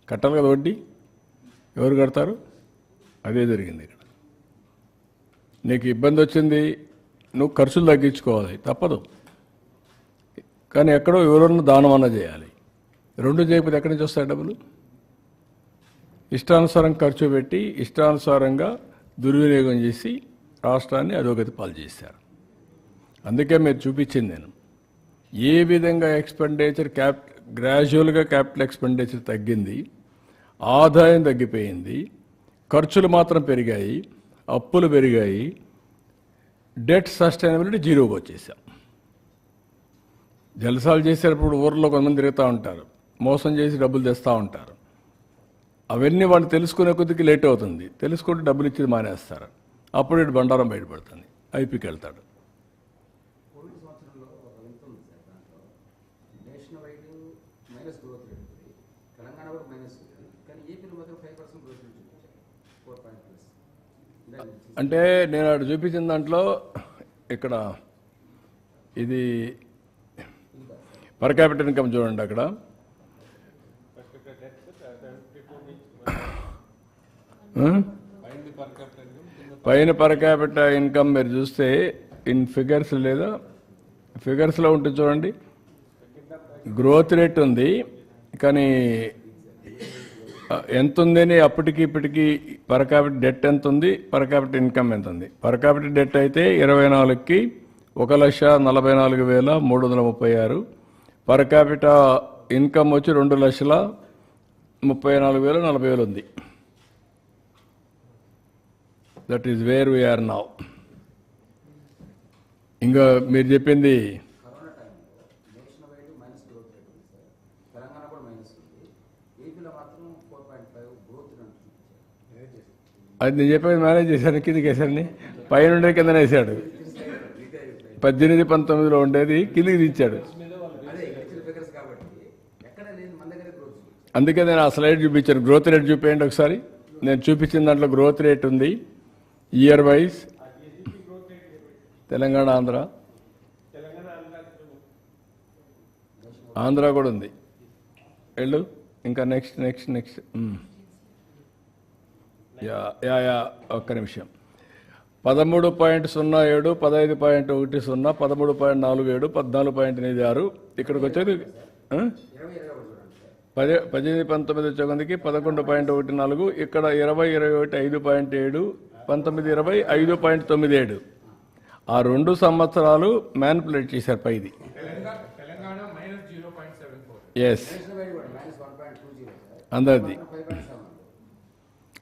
కట్టాలి కదా వడ్డీ, ఎవరు కడతారు? అదే జరిగింది ఇక్కడ. నీకు ఇబ్బంది వచ్చింది, నువ్వు ఖర్చులు తగ్గించుకోవాలి, తప్పదు. కానీ ఎక్కడో ఎవరన్నా దానం అన్న చేయాలి. రెండు చేయకపోతే ఎక్కడి నుంచి వస్తాయి డబ్బులు? ఇష్టానుసారం ఖర్చు పెట్టి ఇష్టానుసారంగా దుర్వినియోగం చేసి రాష్ట్రాన్ని అధోగతి పాలు చేశారు. అందుకే మీరు చూపించింది నేను ఏ విధంగా ఎక్స్పెండిచర్ గ్రాడ్యువల్గా క్యాపిటల్ ఎక్స్పెండిచర్ తగ్గింది, ఆదాయం తగ్గిపోయింది, ఖర్చులు మాత్రం పెరిగాయి, అప్పులు పెరిగాయి, డెట్ సస్టైనబిలిటీ జీరోకి వచ్చేసాం. జలసాలు చేసేటప్పుడు ఊర్లో కొంతమంది తిరుగుతూ ఉంటారు, మోసం చేసి డబ్బులు తెస్తూ ఉంటారు. అవన్నీ వాళ్ళు తెలుసుకునే కొద్దికి లేట్ అవుతుంది, తెలుసుకుంటే డబ్బులు ఇచ్చేది మానేస్తారు. అప్పుడు ఇటు బండారం బయటపడుతుంది, ఐపీకి వెళ్తాడు. అంటే నేను అక్కడ చూపించిన దాంట్లో ఇక్కడ ఇది పర్ క్యాపిటల్ ఇన్కమ్ చూడండి, అక్కడ పైన పర్ క్యాపిటల్ ఇన్కమ్ మీరు చూస్తే ఇన్ ఫిగర్స్ లేదా ఫిగర్స్లో ఉంటుంది చూడండి, గ్రోత్ రేట్ ఉంది. కానీ ఎంత ఉందని అప్పటికి ఇప్పటికి పర్ క్యాపిటల్ డెట్ ఎంత ఉంది, పర్ క్యాపిటల్ ఇన్కమ్ ఎంత ఉంది? పర్ క్యాపిటల్ డెట్ అయితే 24కి 1,44,336, పర్ క్యాపిటల్ ఇన్కమ్ వచ్చి 2,34,040 ఉంది. That is where we're now. ఇంకా మీరు చెప్పింది అది నేను చెప్పేది మేనేజ్ చేశాను, కిందికి వేసాను, పైన ఉండే కింద వేసాడు. 18-19లో ఉండేది కిందికి దించాడు. అందుకే నేను ఆ స్లైడ్ చూపించాను. గ్రోత్ రేట్ చూపించండి ఒకసారి. నేను చూపించిన దాంట్లో గ్రోత్ రేట్ ఉంది ఇయర్ వైజ్, తెలంగాణ, ఆంధ్ర కూడా ఉంది. వెళ్ళు ఇంకా నెక్స్ట్ నెక్స్ట్ నెక్స్ట్. ఒక్క నిమిషం. 13.07, 15.10, 13.47, 14.86. ఇక్కడికి వచ్చేది 18-19 వచ్చేకొందికి 11.14. ఇక్కడ 20-21 5.7, 19-20 5.97. ఆ 2 సంవత్సరాలు మ్యానిపులేట్ చేశారు పైది. ఎస్, అందరిది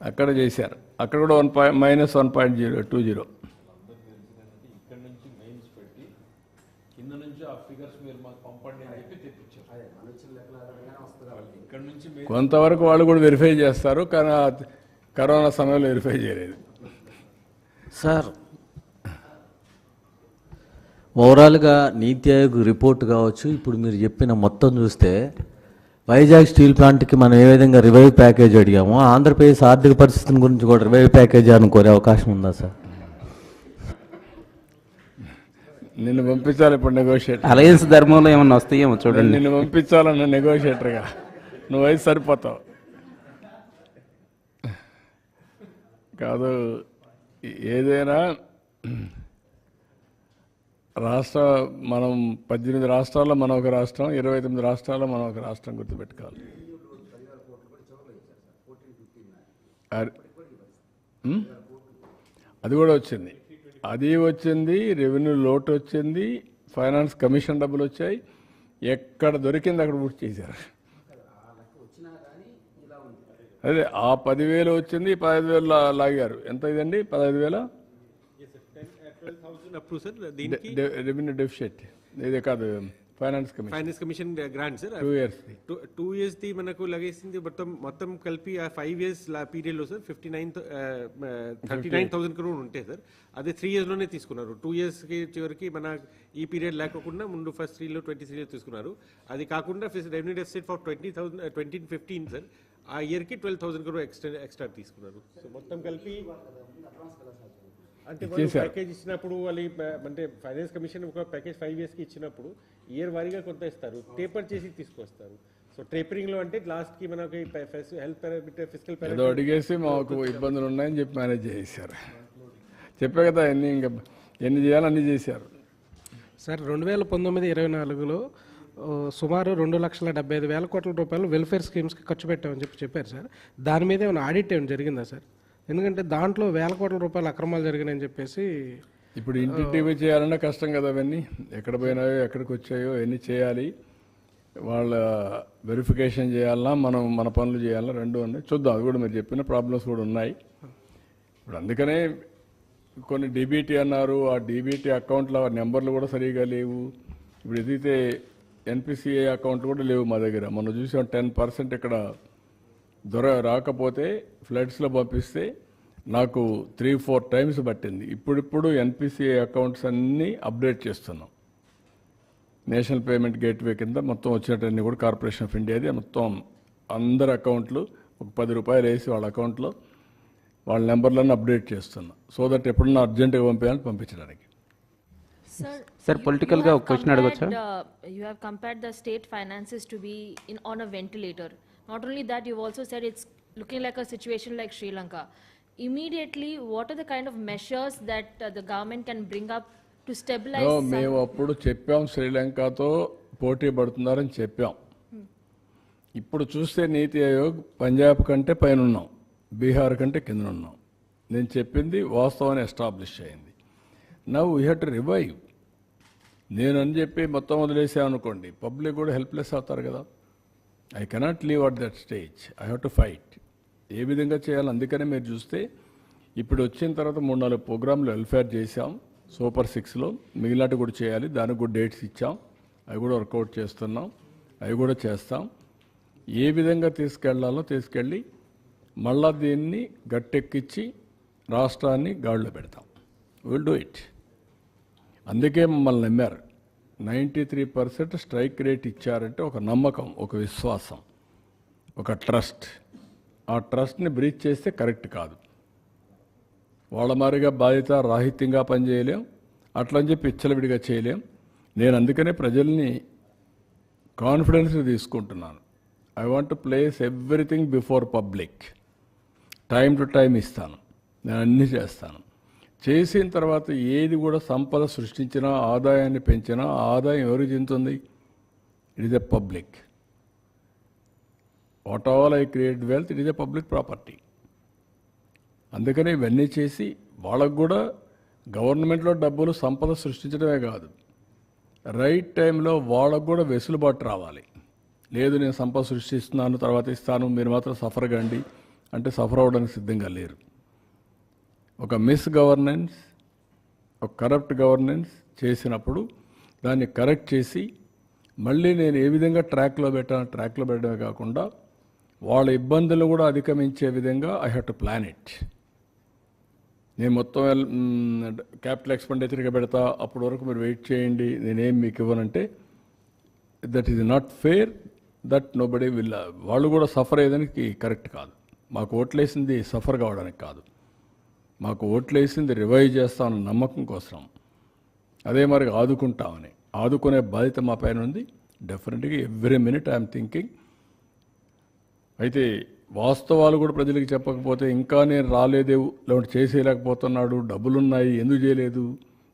అక్కడ చేశారు. అక్కడ కూడా -1.020. కొంతవరకు వాళ్ళు కూడా వెరిఫై చేస్తారు, కానీ కరోనా సమయంలో వెరిఫై చేయలేదు సార్. ఓవరాల్గా నీతి ఆయోగ్ రిపోర్ట్ కావచ్చు, ఇప్పుడు మీరు చెప్పిన మొత్తం చూస్తే వైజాగ్ స్టీల్ ప్లాంట్కి మనం ఏ విధంగా రివైవ్ ప్యాకేజ్ అడిగామో, ఆంధ్రప్రదేశ్ ఆర్థిక పరిస్థితిని గురించి కూడా రివైవ్ ప్యాకేజ్ అనుకోరే అవకాశం ఉందా సార్? నిన్ను పంపించాలి ఇప్పుడు నెగోషియేటర్. అలయన్స్ ధర్మంలో ఏమన్నా వస్తాయేమో చూడండి. నిన్ను పంపించాలన్న నెగోషియేటర్గా నువ్వైతే సరిపోతావు. కాదు, ఏదైనా రాష్ట్ర మనం 18 రాష్ట్రాల్లో మనం ఒక రాష్ట్రం, 29 రాష్ట్రాల్లో మనం ఒక రాష్ట్రం గుర్తుపెట్టుకోవాలి. అది కూడా వచ్చింది. అది వచ్చింది, రెవెన్యూ లోటు వచ్చింది, ఫైనాన్స్ కమిషన్ డబ్బులు వచ్చాయి, ఎక్కడ దొరికింది అక్కడ పూర్తి చేశారు. అదే ఆ 10,000 వచ్చింది, 15,000 లాగారు. ఎంత ఇదండి 15,000 12,000 అప్రూవ్ సార్. దీనికి రెవెన్యూ డెఫిషిట్, ఇది కాదు finance commission finance commission grant sir 2 years. 2 years the మనకు లగేసింది మొత్తం కలిపి ఆ 5 years పీరియడ్ లో సార్ 39,000 crore ఉంటాయి సార్. అదే 3 years లోనే తీసుకున్నారు. 2 years కి చివరికి మన ఈ పీరియడ్ లేకుండా ముందు ఫస్ట్ 3లో 23 తీసుకున్నారు. అది కాకుండా రెవెన్యూ డెఫిసిట్ ఫర్ 2015 సార్ ఆ ఇయర్ కి 12,000 crore ఎక్స్ట్రా తీసుకున్నారు. సో మొత్తం కలిపి అంటే వాళ్ళు ప్యాకేజ్ ఇచ్చినప్పుడు వాళ్ళు అంటే ఫైనాన్స్ కమిషన్ ఒక ప్యాకేజ్ 5 years కి ఇచ్చినప్పుడు ఇయర్ వారీగా కొంత ఇస్తారు, టేపర్ చేసి తీసుకొస్తారు. సో టేపరింగ్ లో అంటే లాస్ట్ కి మనకి హెల్త్ పారామీటర్, ఫిజికల్ ఏదో పారామీటర్ అడిగేసి మాకు ఇబ్బందులు ఉన్నాయని చెప్పి మేనేజ్ చేశారు. చెప్పే కదా ఎన్ని చేయాలో అన్ని చేశారు. సార్ 2019-24లో సుమారు 2,75,000 కోట్ల రూపాయలు వెల్ఫేర్ స్కీమ్స్కి ఖర్చు పెట్టామని చెప్పారు సార్. దాని మీద ఏమైనా ఆడిట్ ఏమైనా జరిగిందా సార్? ఎందుకంటే దాంట్లో 1,000 కోట్ల రూపాయలు అక్రమాలు జరిగినాయని చెప్పేసి. ఇప్పుడు ఇంటింటివి చేయాలన్నా కష్టం కదా, అవన్నీ ఎక్కడ పోయినాయో ఎక్కడికి వచ్చాయో ఎన్ని చేయాలి, వాళ్ళ వెరిఫికేషన్ చేయాలన్నా మనం మన పనులు చేయాలన్నా రెండు ఉన్నాయి. చూద్దాం, అది కూడా మీరు చెప్పిన ప్రాబ్లమ్స్ కూడా ఉన్నాయి. ఇప్పుడు అందుకనే కొన్ని డీబీటీ అన్నారు, ఆ డీబీటీ అకౌంట్ల నెంబర్లు కూడా సరిగా లేవు. ఇప్పుడు ఏదైతే ఎన్పిసిఐ అకౌంట్లు కూడా లేవు మా దగ్గర. మొన్న చూసాం 10% ఇక్కడ రాకపోతే ఫ్లడ్స్లో పంపిస్తే నాకు 3-4 times పట్టింది. ఇప్పుడు ఎన్పిసిఐ అకౌంట్స్ అన్నీ అప్డేట్ చేస్తున్నాం. నేషనల్ పేమెంట్ గేట్వే కింద మొత్తం వచ్చినట్టన్నీ కూడా కార్పొరేషన్ ఆఫ్ ఇండియాది మొత్తం అందరి అకౌంట్లు ఒక 10 రూపాయలు వేసి వాళ్ళ అకౌంట్లో వాళ్ళ నెంబర్లను అప్డేట్ చేస్తున్నా. సో దట్ ఎప్పుడన్నా అర్జెంటుగా పంపించడానికి. Sir, political గా ఒక question అడగొచ్చా? You have compared the state finances to be on a ventilator. Not only that, you've also said it's looking like a situation like Sri Lanka. Immediately, what are the kind of measures that the government can bring up to stabilize? మేము అప్పుడు చెప్పాం శ్రీలంకతో పోటీ పడుతున్నారని చెప్పాం. ఇప్పుడు చూస్తే నీతి ఆయోగ్ పంజాబ్ కంటే పైన ఉన్నాం, బీహార్ కంటే కింద ఉన్నాం. నేను చెప్పింది వాస్తవాన్ని ఎస్టాబ్లిష్ అయింది. Now we have to revive. నేను అని చెప్పి మొత్తం వదిలేసామనుకోండి, పబ్లిక్ కూడా హెల్ప్లెస్ అవుతారు కదా. I cannot leave at that stage. I have to fight. ఏ విధంగా చేయాలి? అందుకనే మీరు చూస్తే ఇప్పుడు వచ్చిన తర్వాత 3-4 ప్రోగ్రాంలు వెల్ఫేర్ చేశాం సూపర్ 6లో. మిగిలినట్టు కూడా చేయాలి, దానికి కూడా డేట్స్ ఇచ్చాం, అవి కూడా వర్కౌట్ చేస్తున్నాం, అవి కూడా చేస్తాం. ఏ విధంగా తీసుకెళ్లాలో తీసుకెళ్ళి మళ్ళా దీన్ని గట్టెక్కించి రాష్ట్రాన్ని గాడిలో పెడతాం. Will do it. అందుకే మమ్మల్ని నమ్మారు. 93% స్ట్రైక్ రేట్ ఇచ్చారంటే ఒక నమ్మకం, ఒక విశ్వాసం, ఒక ట్రస్ట్. ఆ ట్రస్ట్ని బ్రీచ్ చేస్తే కరెక్ట్ కాదు. వాళ్ళ మారిగా బాధ్యత రాహిత్యంగా పనిచేయలేం, అట్లని చెప్పి ఇచ్చలవిడిగా చేయలేం. నేను అందుకనే ప్రజల్ని కాన్ఫిడెన్స్ తీసుకుంటున్నాను. I want to place everything before public. Time to time ఇస్తాను, నేను అన్నీ చేస్తాను. చేసిన తర్వాత ఏది కూడా సంపద సృష్టించినా, ఆదాయాన్ని పెంచినా, ఆదాయం ఎవరికి చెందుతుంది? It is a public. What all I create wealth, it is a public property. అందుకనే ఇవన్నీ చేసి వాళ్ళకు కూడా గవర్నమెంట్లో డబ్బులు సంపద సృష్టించడమే కాదు, రైట్ టైంలో వాళ్ళకు కూడా వెసులుబాటు రావాలి. లేదు నేను సంపద సృష్టిస్తున్నాను తర్వాత ఇస్తాను, మీరు మాత్రం సఫర్ కండి అంటే సఫర్ అవ్వడానికి సిద్ధంగా లేరు. ఒక మిస్ గవర్నెన్స్, ఒక కరప్ట్ గవర్నెన్స్ చేసినప్పుడు దాన్ని కరెక్ట్ చేసి మళ్ళీ నేను ఏ విధంగా ట్రాక్లో పెట్టడమే కాకుండా వాళ్ళ ఇబ్బందులు కూడా అధిగమించే విధంగా I have to plan it. నేను మొత్తం క్యాపిటల్ ఎక్స్పెండిచర్గా పెడతా, అప్పటి వరకు మీరు వెయిట్ చేయండి, నేనేం మీకు ఇవ్వనంటే that is not fair. That nobody will. వాళ్ళు కూడా సఫర్ అయ్యేదానికి కరెక్ట్ కాదు. మాకు ఓట్లేసింది సఫర్ కావడానికి కాదు, మాకు ఓట్లేసింది రివైవ్ చేస్తామన్న నమ్మకం కోసం. అదే మరి ఆదుకుంటామని, ఆదుకునే బాధ్యత మా పైన ఉంది. డెఫినెట్గా ఎవ్రీ మినిట్ ఐఎమ్ థింకింగ్. అయితే వాస్తవాలు కూడా ప్రజలకు చెప్పకపోతే ఇంకా నేను రాలేదే, లేకుంటే చేసేయలేకపోతున్నాడు, డబ్బులున్నాయి ఎందుకు చేయలేదు,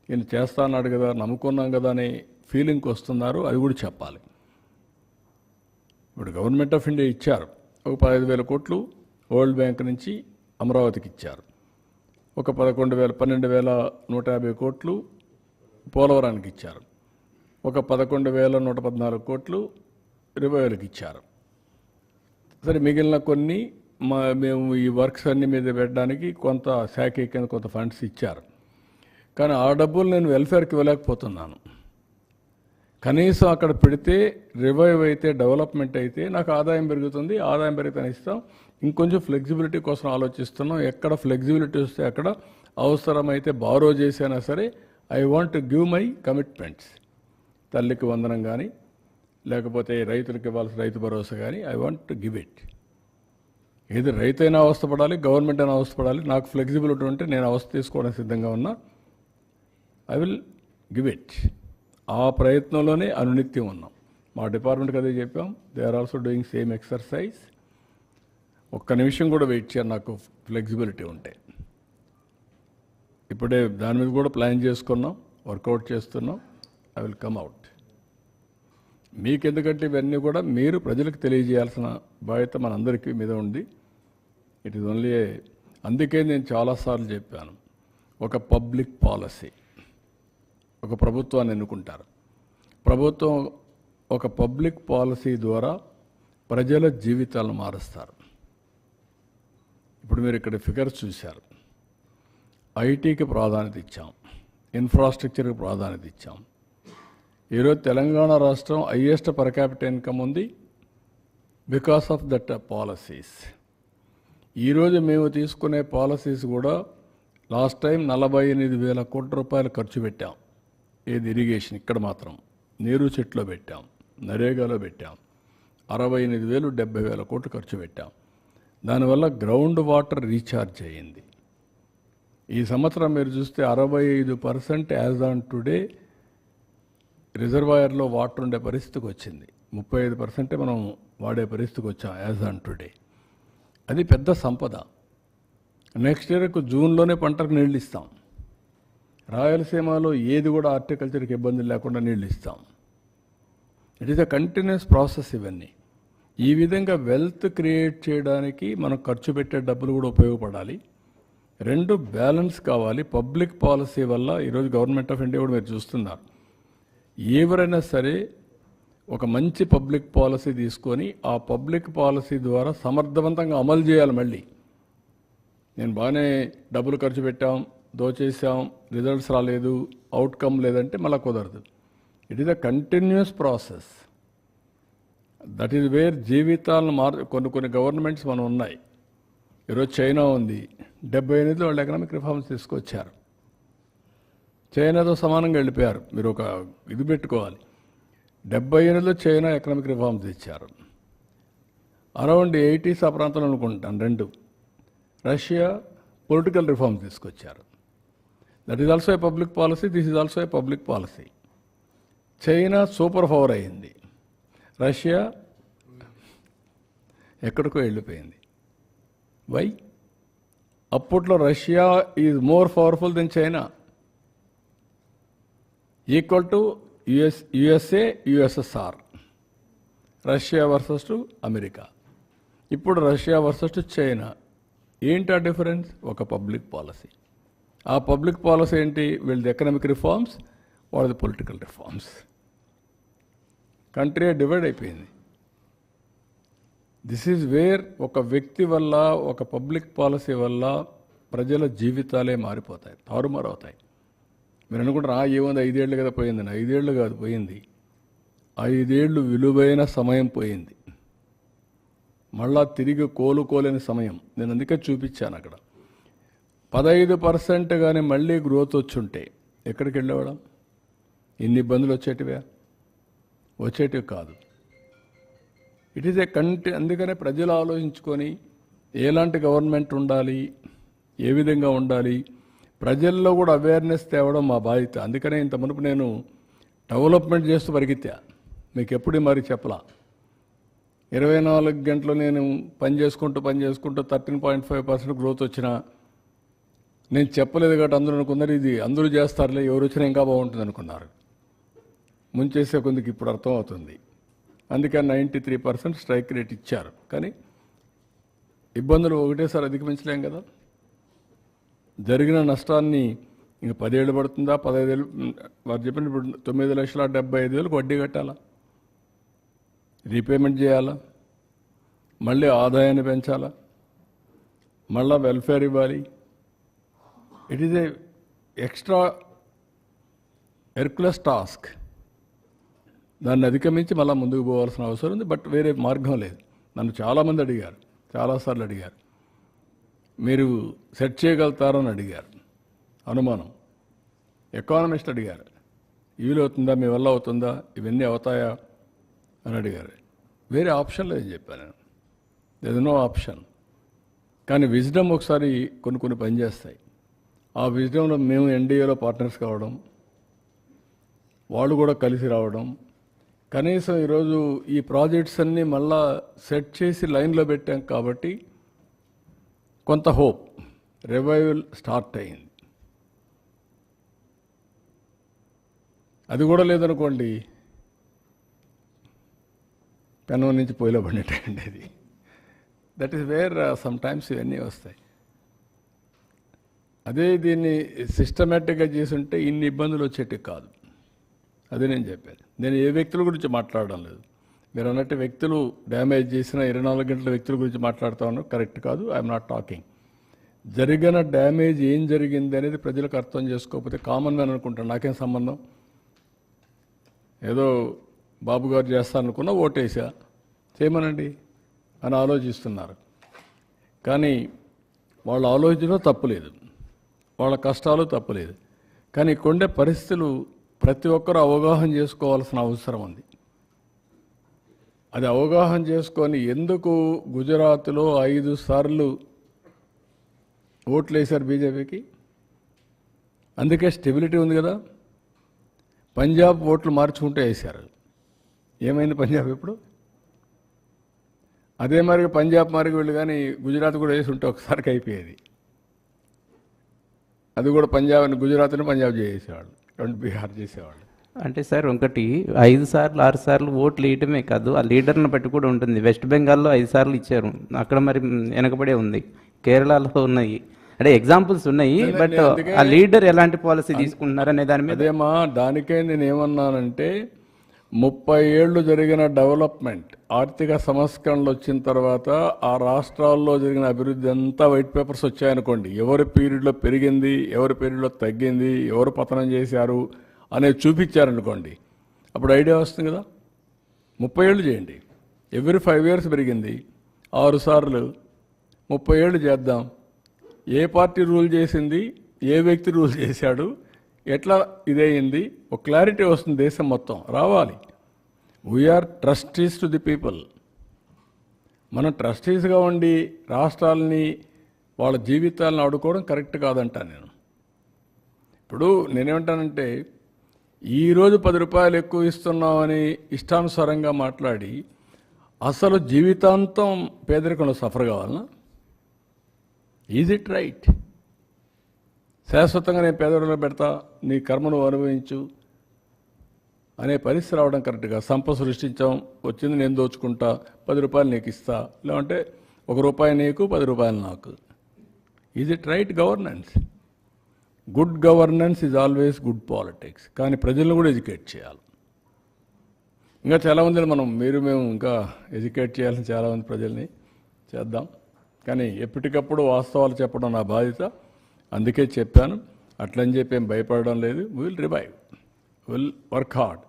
నేను చేస్తా అన్నాడు కదా, నమ్ముకున్నాం కదా అనే ఫీలింగ్కి వస్తున్నారు. అది కూడా చెప్పాలి. ఇప్పుడు గవర్నమెంట్ ఆఫ్ ఇండియా ఇచ్చారు ఒక 15,000 కోట్లు వరల్డ్ బ్యాంక్ నుంచి అమరావతికి ఇచ్చారు. ఒక 12,150 కోట్లు పోలవరానికి ఇచ్చారు, ఒక 11,114 కోట్లు రివైవల్కి ఇచ్చారు. సరే మిగిలిన కొన్ని మేము ఈ వర్క్స్ అన్ని మీద పెట్టడానికి కొంత శాఖ కింద కొంత ఫండ్స్ ఇచ్చారు. కానీ ఆ డబ్బులు నేను వెల్ఫేర్కి ఇవ్వలేకపోతున్నాను. కనీసం అక్కడ పెడితే రివైవ్ అయితే డెవలప్మెంట్ అయితే నాకు ఆదాయం పెరుగుతుంది, ఆదాయం పెరిగితే ఇస్తాం. ఇంకొంచెం ఫ్లెక్సిబిలిటీ కోసం ఆలోచిస్తున్నాం. ఎక్కడ ఫ్లెక్సిబిలిటీ వస్తే అక్కడ అవసరమైతే బారో చేసినా సరే I want to give my commitments. తల్లికి వందనం కానీ లేకపోతే రైతులకు ఇవ్వాల్సిన రైతు భరోసా కానీ I want to give it. ఏది రైతైనా అవస్థపడాలి, గవర్నమెంట్ అయినా అవస్థపడాలి. నాకు ఫ్లెక్సిబిలిటీ ఉంటే నేను అవస్థ తీసుకోవడానికి సిద్ధంగా ఉన్నా. I will give it. ఆ ప్రయత్నంలోనే అనునిత్యం ఉన్నాం. మా డిపార్ట్మెంట్కి అదే చెప్పాం. They are also doing same exercise. ఒక్క నిమిషం కూడా వెయిట్ చేయాలి నాకు ఫ్లెక్సిబిలిటీ ఉంటే. ఇప్పుడే దాని మీద కూడా ప్లాన్ చేసుకున్నాం, వర్కౌట్ చేస్తున్నాం. I will come out. మీకెందుకంటే ఇవన్నీ కూడా మీరు ప్రజలకు తెలియజేయాల్సిన బాధ్యత మనందరికీ మీద ఉంది. ఇట్ ఈజ్ ఓన్లీ అందుకే నేను చాలాసార్లు చెప్పాను, ఒక పబ్లిక్ పాలసీ, ఒక ప్రభుత్వాన్ని ఎన్నుకుంటారు. ప్రభుత్వం ఒక పబ్లిక్ పాలసీ ద్వారా ప్రజల జీవితాలను మారుస్తారు. ఇప్పుడు మీరు ఇక్కడ ఫిగర్స్ చూశారు. ఐటీకి ప్రాధాన్యత ఇచ్చాం, ఇన్ఫ్రాస్ట్రక్చర్కి ప్రాధాన్యత ఇచ్చాం. ఈరోజు తెలంగాణ రాష్ట్రం హైయెస్ట్ పర్ క్యాపిటల్ ఇన్కమ్ ఉంది బికాస్ ఆఫ్ దట్ పాలసీస్. ఈరోజు మేము తీసుకునే పాలసీస్ కూడా లాస్ట్ టైం 48,000 కోట్ల రూపాయలు ఖర్చు పెట్టాం. ఏది ఇరిగేషన్, ఇక్కడ మాత్రం నీరు చెట్లో పెట్టాం, నరేగాలో పెట్టాం. 68,000 70,000 కోట్లు ఖర్చు పెట్టాం. దానివల్ల గ్రౌండ్ వాటర్ రీఛార్జ్ అయ్యింది. ఈ సంవత్సరం మీరు చూస్తే 65% యాజ్ ఆన్ టుడే రిజర్వాయర్లో వాటర్ ఉండే పరిస్థితికి వచ్చింది. 35% మనం వాడే పరిస్థితికి వచ్చాం యాజ్ ఆన్ టుడే. అది పెద్ద సంపద. నెక్స్ట్ ఇయర్కు జూన్లోనే పంటకు నీళ్ళు ఇస్తాం. రాయలసీమలో ఏది కూడా హార్టికల్చర్కి ఇబ్బందులు లేకుండా నీళ్ళు ఇస్తాం. It is a continuous process ఇవన్నీ. ఈ విధంగా వెల్త్ క్రియేట్ చేయడానికి మనం ఖర్చు పెట్టే డబ్బులు కూడా ఉపయోగపడాలి. రెండు బ్యాలెన్స్ కావాలి. పబ్లిక్ పాలసీ వల్ల ఈరోజు గవర్నమెంట్ ఆఫ్ ఇండియా కూడా మీరు చూస్తున్నారు, ఎవరైనా సరే ఒక మంచి పబ్లిక్ పాలసీ తీసుకొని ఆ పబ్లిక్ పాలసీ ద్వారా సమర్థవంతంగా అమలు చేయాలి. మళ్ళీ నేను బాగానే డబ్బులు ఖర్చు పెట్టాం, దోచేసాం, రిజల్ట్స్ రాలేదు, అవుట్కమ్ లేదంటే మళ్ళీ కుదరదు. It is a continuous process. That is where జీవితాలను కొన్ని గవర్నమెంట్స్ మనం ఉన్నాయి. ఈరోజు చైనా ఉంది, 78లో వాళ్ళు ఎకనామిక్ రిఫార్మ్స్ తీసుకొచ్చారు. చైనాతో సమానంగా వెళ్ళిపోయారు. మీరు ఒక ఇది పెట్టుకోవాలి. 78లో చైనా ఎకనామిక్ రిఫార్మ్స్ ఇచ్చారు. అరౌండ్ 80s ఆ ప్రాంతంలో అనుకుంటాను రెండు. రష్యా పొలిటికల్ రిఫార్మ్స్ తీసుకొచ్చారు. That is also a public policy, this is also a public policy. China super power అయింది, రష్యా ఎక్కడికో వెళ్ళిపోయింది. వై? అప్పట్లో Russia is more powerful then China, equal to USA USSR. Russia versus to America. ఇప్పుడు Russia versus to China. ఏంటి ఆ difference? ఒక public policy. ఆ public policy ఏంటి? వీళ్ళది ఎకనామిక్ రిఫార్మ్స్, వాళ్ళది పొలిటికల్ రిఫార్మ్స్. కంట్రీ డివైడ్ అయిపోయింది. దిస్ ఈజ్ వేర్ ఒక వ్యక్తి వల్ల, ఒక పబ్లిక్ పాలసీ వల్ల ప్రజల జీవితాలే మారిపోతాయి, తారుమారవుతాయి. మీరు అనుకుంటారా ఏముంది 5 ఏళ్ళు కదా పోయిందని. 5 ఏళ్ళు కాదు పోయింది, 5 ఏళ్ళు విలువైన సమయం పోయింది. మళ్ళా తిరిగి కోలుకోలేని సమయం. నేను అందుకే చూపించాను అక్కడ 15% కానీ మళ్ళీ గ్రోత్ వచ్చుంటే ఎక్కడికి వెళ్ళేవాళ్ళం? ఇన్ని ఇబ్బందులు వచ్చేటివి కాదు. ఇట్ ఈస్ ఏ అందుకనే ప్రజలు ఆలోచించుకొని ఎలాంటి గవర్నమెంట్ ఉండాలి, ఏ విధంగా ఉండాలి, ప్రజల్లో కూడా అవేర్నెస్ తేవడం మా బాధ్యత. అందుకనే ఇంత మునుపు నేను డెవలప్మెంట్ చేస్తూ పరిగెత్తా. మీకు ఎప్పుడు మరి చెప్పలా. 24 గంటలు నేను పని చేసుకుంటూ 13.5% గ్రోత్ వచ్చినా నేను చెప్పలేదు కాబట్టి అందరూ అనుకున్నారు ఇది అందరూ చేస్తారులే, ఎవరు వచ్చినా ఇంకా బాగుంటుంది అనుకున్నారు. ముంచేసే కొందికి ఇప్పుడు అర్థమవుతుంది. అందుకని 93% స్ట్రైక్ రేట్ ఇచ్చారు. కానీ ఇబ్బందులు ఒకటేసారి అధిగమించలేం కదా. జరిగిన నష్టాన్ని ఇంక 10 ఏళ్ళు పడుతుందా, 15 ఏళ్ళు? వారు చెప్పిన ఇప్పుడు 9,75,000 వడ్డీ కట్టాలా, రీపేమెంట్ చేయాలా, మళ్ళీ ఆదాయాన్ని పెంచాలా, మళ్ళా వెల్ఫేర్ ఇవ్వాలి. It is a extra Hercules task. దాన్ని అధిగమించి మళ్ళీ ముందుకు పోవాల్సిన అవసరం ఉంది. బట్ వేరే మార్గం లేదు. నన్ను చాలామంది అడిగారు, చాలాసార్లు అడిగారు, మీరు సెట్ చేయగలుగుతారని అడిగారు. అనుమానం. ఎకానమిస్ట్ అడిగారు, వీలవుతుందా, మీ వల్ల అవుతుందా, ఇవన్నీ అవుతాయా అని అడిగారు. వేరే ఆప్షన్ లేదని చెప్పాను నేను. There is no option. కానీ విజ్డమ్ ఒకసారి కొన్ని పనిచేస్తాయి. ఆ విజ్డమ్లో మేము ఎన్డీఏలో పార్ట్నర్స్ కావడం, వాళ్ళు కూడా కలిసి రావడం, కనీసం ఈరోజు ఈ ప్రాజెక్ట్స్ అన్నీ మళ్ళా సెట్ చేసి లైన్లో పెట్టాం కాబట్టి కొంత హోప్, రివైవల్ స్టార్ట్ అయింది. అది కూడా లేదనుకోండి, పెనం నుంచి పొయ్యిలో పడినట్టండి అది. That is wear some times ఇవన్నీ వస్తాయి. అదే దీన్ని సిస్టమేటిక్గా చేసుంటే ఇన్ని ఇబ్బందులు వచ్చేటి కాదు. అదే నేను చెప్పాను. నేను ఏ వ్యక్తుల గురించి మాట్లాడడం లేదు. మీరు అన్నట్టు వ్యక్తులు డ్యామేజ్ చేసిన 24 గంటల వ్యక్తుల గురించి మాట్లాడుతూ ఉన్నారు, కరెక్ట్ కాదు. I'm not talking. జరిగిన డ్యామేజ్ ఏం జరిగింది అనేది ప్రజలకు అర్థం చేసుకోకపోతే కామన్ మ్యాన్ అనుకుంటాను, నాకేం సంబంధం, ఏదో బాబు గారు చేస్తారనుకున్నా ఓటేసా, చేయమనండి అని ఆలోచిస్తున్నారు. కానీ వాళ్ళ ఆలోచనలో తప్పులేదు, వాళ్ళ కష్టాలు తప్పులేదు. కానీ కొండే పరిస్థితులు ప్రతి ఒక్కరూ అవగాహన చేసుకోవాల్సిన అవసరం ఉంది. అది అవగాహన చేసుకొని ఎందుకు గుజరాత్లో 5 సార్లు ఓట్లు వేశారు బీజేపీకి, అందుకే స్టెబిలిటీ ఉంది కదా. పంజాబ్ ఓట్లు మార్చుకుంటే వేశారు, ఏమైంది పంజాబ్ ఇప్పుడు? అదే మరి పంజాబ్ మారికి వెళ్ళి కానీ గుజరాత్ కూడా వేసి ఉంటే ఒకసారికి అయిపోయేది. అది కూడా పంజాబ్ని గుజరాత్ని పంజాబ్ చేసేవాళ్ళు, రెండు బీహార్ చేసేవాళ్ళు. అంటే సార్ ఒకటి 5 సార్లు 6 సార్లు ఓట్లు వేయటమే కాదు, ఆ లీడర్ని బట్టి కూడా ఉంటుంది. వెస్ట్ బెంగాల్లో 5 సార్లు ఇచ్చారు, అక్కడ మరి వెనకబడే ఉంది. కేరళలో ఉన్నాయి, అంటే ఎగ్జాంపుల్స్ ఉన్నాయి. బట్ ఆ లీడర్ ఎలాంటి పాలసీ తీసుకుంటున్నారు అనే దాని మీద. అదేమా, దానికే నేను ఏమన్నానంటే 30 ఏళ్ళు జరిగిన డెవలప్మెంట్, ఆర్థిక సంస్కరణలు వచ్చిన తర్వాత ఆ రాష్ట్రాల్లో జరిగిన అభివృద్ధి అంతా వైట్ పేపర్స్ వచ్చాయనుకోండి, ఎవరి పీరియడ్లో పెరిగింది, ఎవరి పీరియడ్లో తగ్గింది, ఎవరు పతనం చేశారు అనేది చూపించారనుకోండి, అప్పుడు ఐడియా వస్తుంది కదా. 30 ఏళ్ళు చేయండి, ఎవ్రీ 5 years పెరిగింది, 6 సార్లు 30 ఏళ్ళు చేద్దాం. ఏ పార్టీ రూల్ చేసింది, ఏ వ్యక్తి రూల్ చేశాడు, ఎట్లా ఇదయింది, ఒక క్లారిటీ వస్తుంది. దేశం మొత్తం రావాలి. We're trustees to the people. మనం ట్రస్టీస్గా ఉండి రాష్ట్రాలని వాళ్ళ జీవితాలను ఆడుకోవడం కరెక్ట్ కాదంటాను నేను. ఇప్పుడు నేనేమంటానంటే, ఈరోజు 10 రూపాయలు ఎక్కువ ఇస్తున్నామని ఇష్టానుసారంగా మాట్లాడి అసలు జీవితాంతం పేదరికంలో సఫర్ కావాలన్నా? Is it right? శాశ్వతంగా నేను పేదరికంలో పెడతా, నీ కర్మను అనుభవించు అనే పరిస్థితి రావడం కరెక్ట్గా. సంపద సృష్టించాం, వచ్చింది నేను దోచుకుంటా, 10 రూపాయలు నీకు ఇస్తా, లేదంటే 1 రూపాయి నీకు 10 రూపాయలు నాకు. Is it right governance? Good governance is always good politics. కానీ ప్రజలను కూడా ఎడ్యుకేట్ చేయాలి. ఇంకా చాలామందిని మేము ఇంకా ఎడ్యుకేట్ చేయాలని చాలామంది ప్రజల్ని చేద్దాం. కానీ ఎప్పటికప్పుడు వాస్తవాలు చెప్పడం నా బాధ్యత. అందుకే చెప్పాను, అట్లని చెప్పి ఏం భయపడడం లేదు. Will revive, will work hard.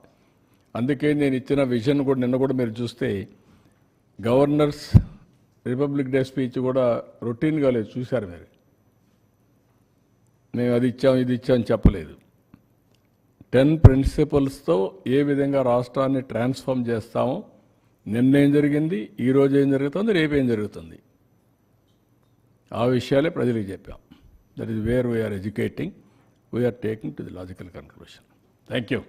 అందుకే నేను ఇచ్చిన విజన్ కూడా నిన్న కూడా మీరు చూస్తే గవర్నర్స్ రిపబ్లిక్ డే స్పీచ్ కూడా రొటీన్గా లేదు, చూశారు మీరు. మేము అది ఇచ్చాం ఇది ఇచ్చాం చెప్పలేదు. 10 ప్రిన్సిపల్స్తో ఏ విధంగా రాష్ట్రాన్ని ట్రాన్స్ఫార్మ్ చేస్తామో, నిన్నేం జరిగింది, ఈరోజు ఏం జరుగుతుంది, రేపేం జరుగుతుంది, ఆ విషయాలే ప్రజలకు చెప్పాం. That is where we are educating, we are taking to the logical conclusion. Thank you.